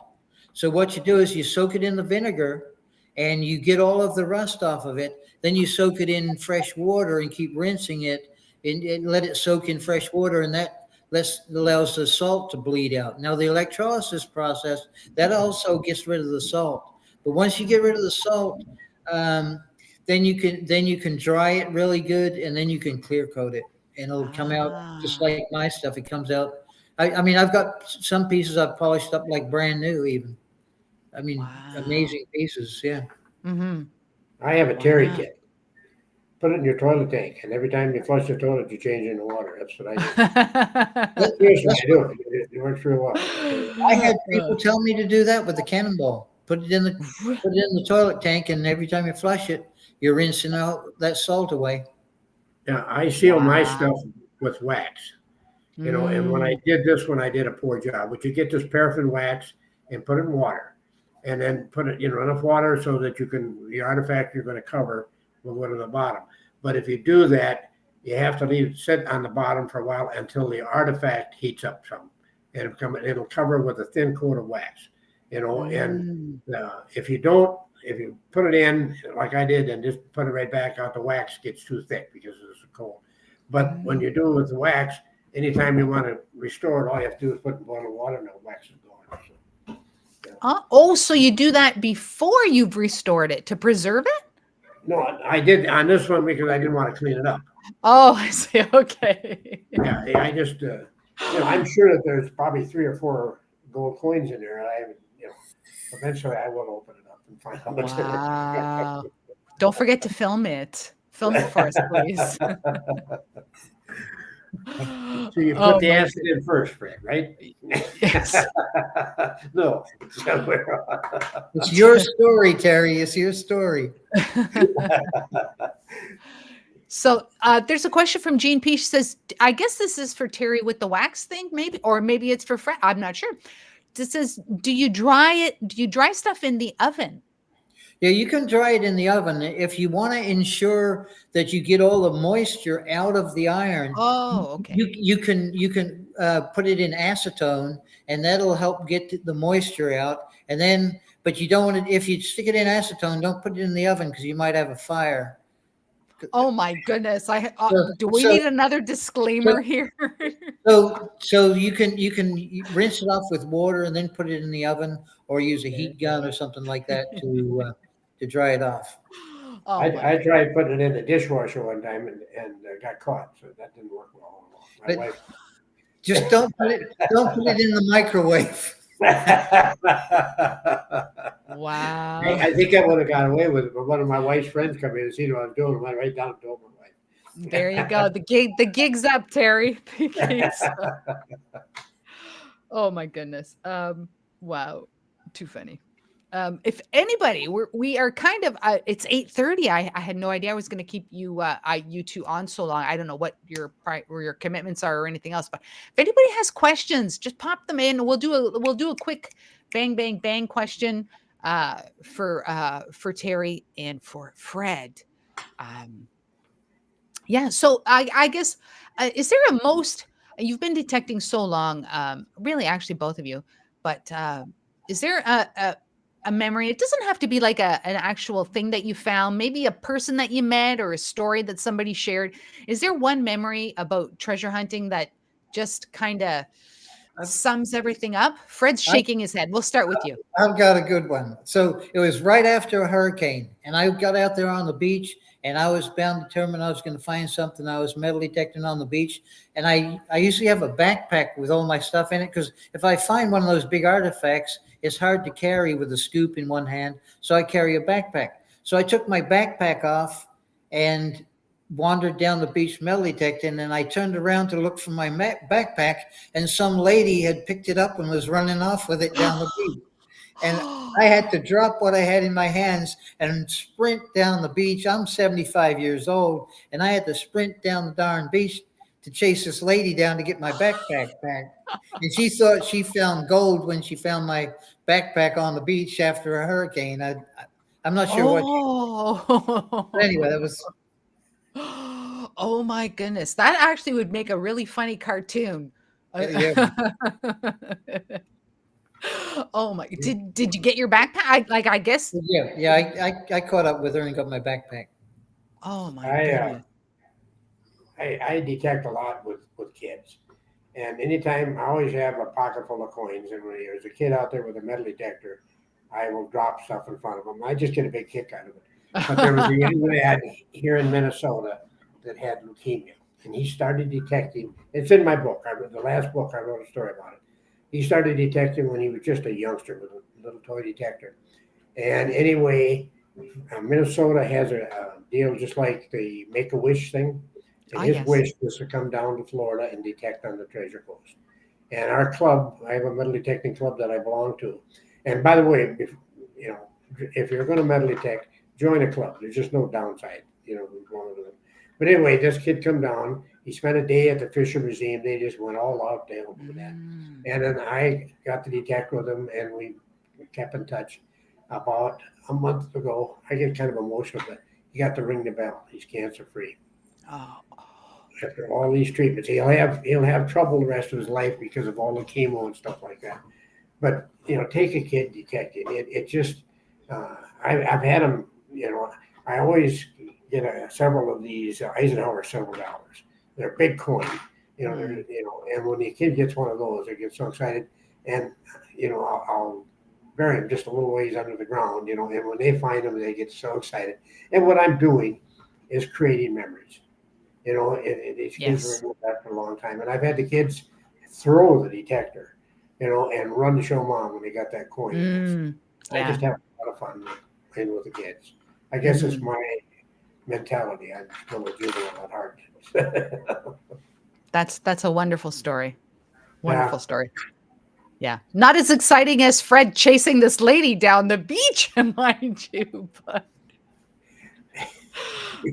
So what you do is you soak it in the vinegar, and you get all of the rust off of it. Then you soak it in fresh water and keep rinsing it, and let it soak in fresh water, and that allows the salt to bleed out. Now, the electrolysis process, that also gets rid of the salt. But once you get rid of the salt, then you can dry it really good, and then you can clear coat it, and it'll come out just like my stuff. It comes out. I mean, I've got some pieces I've polished up like brand new, even. I mean, amazing pieces. Yeah. Mm-hmm. I have a Terry kit. Put it in your toilet tank, and every time you flush the toilet, you change it in the water. That's what I do. Seriously, I do. It works real well. I had people tell me to do that with the cannonball. Put it in the toilet tank, and every time you flush it, you're rinsing out that salt away. Yeah, I seal my stuff with wax. You know, and when I did this, when I did a poor job, but you get this paraffin wax and put it in water, and then put it, enough water so that the artifact you're going to cover will go to the bottom. But if you do that, you have to leave it sit on the bottom for a while until the artifact heats up some, and it'll cover with a thin coat of wax. And if you put it in like I did and just put it right back out, the wax gets too thick because it's cold. But when you do it with the wax, anytime you want to restore it, all you have to do is put it in boiling water and the wax is gone. So, so you do that before you've restored it to preserve it? No, I did on this one because I didn't want to clean it up. Oh, I see. Okay. Yeah, I just, I'm sure that there's probably 3 or 4 gold coins in there. I haven't, eventually I will open it up and find out what's in it. Don't forget to film it. Film it for us, please. So you put the acid in first, Fred, right? Yes. No. It's your story, Terry. It's your story. So there's a question from Jean P. She says, I guess this is for Terry with the wax thing, maybe, or maybe it's for Fred. I'm not sure. This says, do you dry stuff in the oven? Yeah, you can dry it in the oven if you want to ensure that you get all the moisture out of the iron. Oh, okay. You can put it in acetone, and that'll help get the moisture out. And then, but you don't want to. If you stick it in acetone, don't put it in the oven because you might have a fire. Oh my goodness! Do we need another disclaimer here? So you can rinse it off with water and then put it in the oven, or use a heat gun or something like that to dry it off. I tried putting it in the dishwasher one time and got caught, so that didn't work well. My wife. Just don't put it in the microwave. Wow. I think I would have got away with it, but one of my wife's friends come in and seen what I was doing and went right down and told my wife. There you go. The gig's up, Terry. The gig's up. Oh my goodness. Wow. Too funny. If anybody, we are kind of, it's 8:30. I had no idea I was going to keep you two on so long. I don't know what your commitments are or anything else, but if anybody has questions, just pop them in. We'll do a quick bang question for Terry and for Fred. So I guess, is there a most, you've been detecting so long, really actually both of you, but is there a memory? It doesn't have to be like an actual thing that you found, maybe a person that you met or a story that somebody shared. Is there one memory about treasure hunting that just kind of sums everything up? Fred's shaking his head. We'll start with you. I've got a good one. So it was right after a hurricane, and I got out there on the beach, and I was bound determined I was going to find something. I was metal detecting on the beach, and I usually have a backpack with all my stuff in it, because if I find one of those big artifacts, it's hard to carry with a scoop in one hand, so I carry a backpack. So I took my backpack off and wandered down the beach metal detecting, and I turned around to look for my backpack, and some lady had picked it up and was running off with it down the beach. And I had to drop what I had in my hands and sprint down the beach. I'm 75 years old, and I had to sprint down the darn beach to chase this lady down to get my backpack back. And she thought she found gold when she found my backpack on the beach after a hurricane. I'm not sure what. But anyway, that was. Oh my goodness. That actually would make a really funny cartoon. Yeah. Oh my, did you get your backpack? I guess. Yeah. I caught up with her and got my backpack. Oh my I goodness. I detect a lot with kids, and anytime I always have a pocket full of coins, and when there's a kid out there with a metal detector, I will drop stuff in front of them. I just get a big kick out of it. But there was a young lad here in Minnesota that had leukemia, and he started detecting. It's in my book. The last book I wrote a story about it. He started detecting when he was just a youngster with a little toy detector. And anyway, Minnesota has a deal just like the Make-A-Wish thing. And his yes. wish was to come down to Florida and detect on the Treasure Coast. And our club, I have a metal detecting club that I belong to. And by the way, if you're going to metal detect, join a club. There's just no downside, with one of them. But anyway, this kid come down. He spent a day at the Fisher Museum. They just went all out to help with that. And then I got to detect with him, and we kept in touch. About a month ago, I get kind of emotional, but he got to ring the bell. He's cancer free. Oh. After all these treatments, he'll have trouble the rest of his life because of all the chemo and stuff like that. But take a kid detecting it. Just I've had them. I always get several of these Eisenhower silver dollars. They're big coin. And when the kid gets one of those, they get so excited, and I'll bury them just a little ways under the ground. And when they find them, they get so excited. And what I'm doing is creating memories. These kids remember that for a long time. And I've had the kids throw the detector, and run to show mom when they got that coin. I just have a lot of fun playing with the kids. I guess it's my mentality. I'm still a juvenile at heart. That's a wonderful story. Wonderful story. Yeah. Not as exciting as Fred chasing this lady down the beach, mind you, but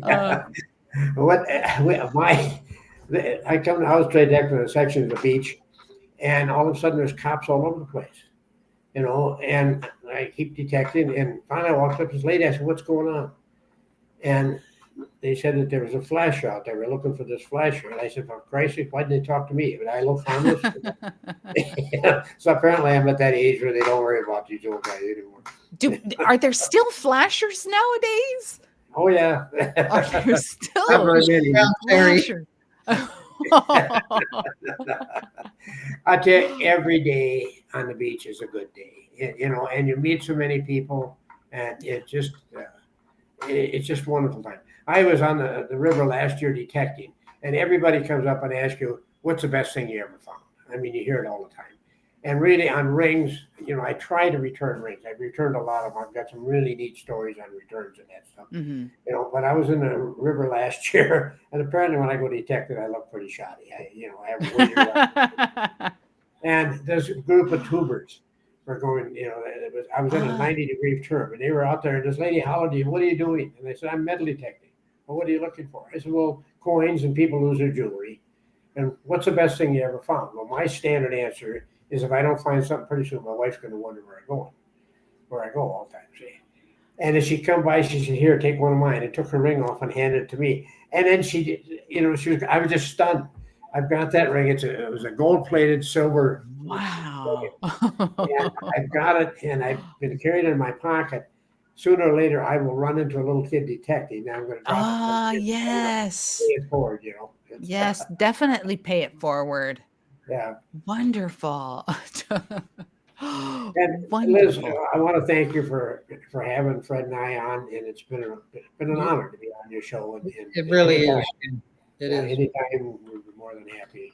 I was trade deck in a section of the beach, and all of a sudden there's cops all over the place, and I keep detecting, and finally I walked up to this lady. I said, "What's going on?" And they said that there was a flasher out there. We're looking for this flasher. And I said, "For Christ's sake, why didn't they talk to me? But I look harmless." So apparently I'm at that age where they don't worry about these old guys anymore. Are there still flashers nowadays? Oh yeah. Are there still flashers? I tell you, every day on the beach is a good day. And you meet so many people, and it's just wonderful time. I was on the river last year detecting, and everybody comes up and asks you, "What's the best thing you ever found?" I mean, you hear it all the time. And really on rings, I try to return rings. I've returned a lot of them. I've got some really neat stories on returns and that stuff. But I was in the river last year, and apparently when I go detect it, I look pretty shoddy. I have a wager. And there's a group of tubers were going, I was in a 90-degree turn, and they were out there, and this lady hollered to you, "What are you doing?" And they said, "I'm metal detecting." "Well, what are you looking for?" I said, "Well, coins, and people lose their jewelry. And what's the best thing you ever found?" Well, my standard answer is, if I don't find something, pretty soon my wife's going to wonder where I go all the time. See? And as she come by, she said, "Here, take one of mine," and took her ring off and handed it to me. And then she did, I was just stunned. I've got that ring. It was a gold-plated silver. Wow. And I've got it, and I've been carrying it in my pocket. Sooner or later, I will run into a little kid detecting. Now I'm going to drop it. Yes. Pay it forward, Yes, definitely pay it forward. Yeah. Wonderful. And Wonderful. Liz, I want to thank you for having Fred and I on, and it's been an honor to be on your show. And It really is. It is. Anytime, we're more than happy.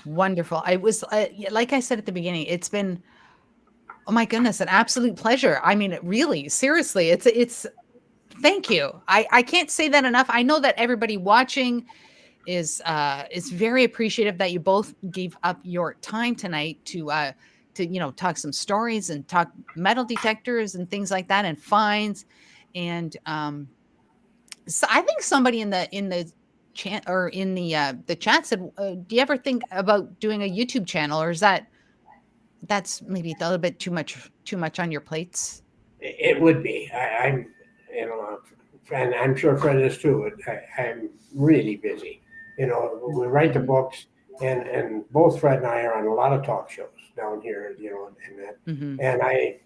Wonderful. I was like I said at the beginning, it's been, oh my goodness, an absolute pleasure. I mean, really, seriously, it's thank you. I can't say that enough. I know that everybody watching is very appreciative that you both gave up your time tonight to talk some stories and talk metal detectors and things like that and finds. And so I think somebody in the chat or in the chat said, do you ever think about doing a YouTube channel, or is that's maybe a little bit too much on your plates? It would be. I'm, and I'm sure Fred is too. I'm really busy. We write the books, and both Fred and I are on a lot of talk shows down here, and that. Mm-hmm. And I,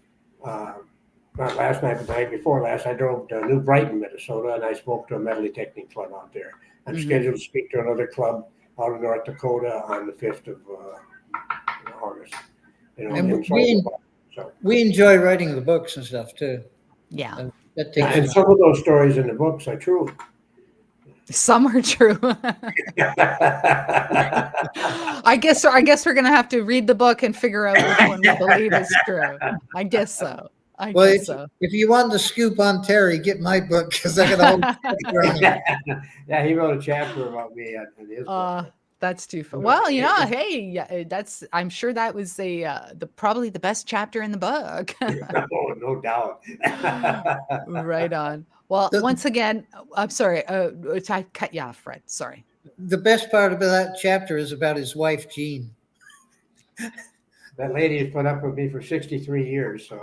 not last night, but the night before last, I drove to New Brighton, Minnesota, and I spoke to a metal detecting club out there. I'm scheduled to speak to another club out in North Dakota on the 5th of August. And we enjoy writing the books and stuff too. Yeah. And some of those stories in the books are true. Some are true. I guess we're gonna have to read the book and figure out which one we believe is true. I guess so. If you want the scoop on Terry, get my book, because I got a whole Yeah, he wrote a chapter about me in his book. That's too fun. Well, hey, I'm sure that was probably the best chapter in the book. Oh, no doubt. Right on. Well, once again, I'm sorry. I cut you off, Fred. Sorry. The best part about that chapter is about his wife, Jean. That lady has put up with me for 63 years. So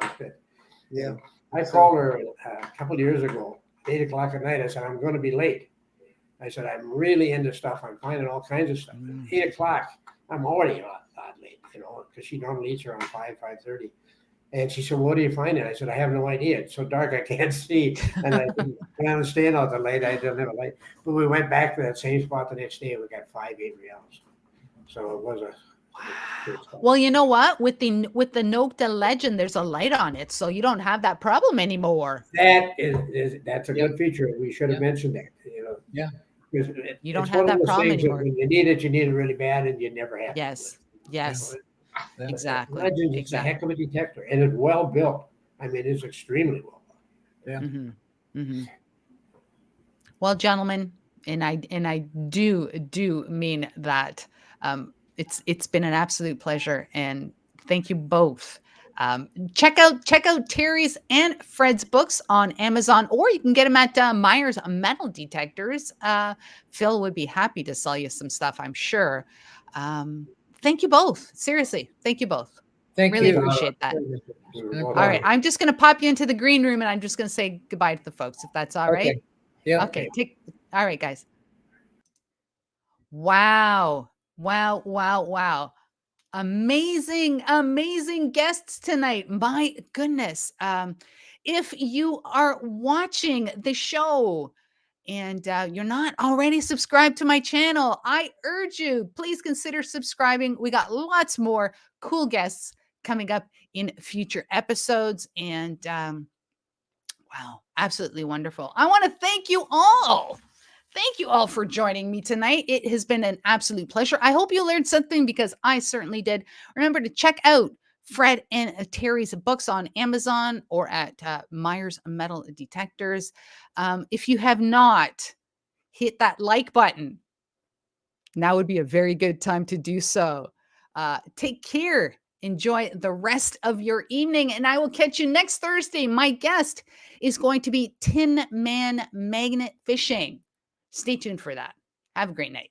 yeah, I called her a couple of years ago, 8 o'clock at night. I said, I'm going to be late. I said, I'm really into stuff. I'm finding all kinds of stuff. At 8 o'clock, I'm already a lot late, because she normally eats around 5:30. And she said, what are you finding? I said, I have no idea. It's so dark, I can't see. And I didn't plan on staying out that late. I didn't have a light. But we went back to that same spot the next day, and we got 5 Avery Owls. So it was well, you know what? With the Nokta Legend, there's a light on it, so you don't have that problem anymore. That's a good feature. We should have mentioned that. Yeah. You don't have that problem anymore. When you need it really bad, and you never have. Yes. Yes. Exactly. Legend is a heck of a detector, and it's well built. I mean, it's extremely well built. Yeah. Mm-hmm. Mm-hmm. Well, gentlemen, and I do mean that. It's been an absolute pleasure, and thank you both. Check out Terry's and Fred's books on Amazon, or you can get them at Myers Metal Detectors. Phil would be happy to sell you some stuff, I'm sure. Thank you both. Seriously, thank you both. Really appreciate that. All right, I'm just going to pop you into the green room, and I'm just going to say goodbye to the folks, if that's all right. Yeah. Okay. All right, guys. Wow. Amazing guests tonight. My goodness. If you are watching the show and you're not already subscribed to my channel, I urge you, please consider subscribing. We got lots more cool guests coming up in future episodes. And wow, absolutely wonderful. I want to thank you all. Thank you all for joining me tonight. It has been an absolute pleasure. I hope you learned something, because I certainly did. Remember to check out Fred and Terry's books on Amazon or at Myers Metal Detectors. If you have not, hit that like button. Now would be a very good time to do so. Take care. Enjoy the rest of your evening, and I will catch you next Thursday. My guest is going to be Tin Man Magnet Fishing. Stay tuned for that. Have a great night.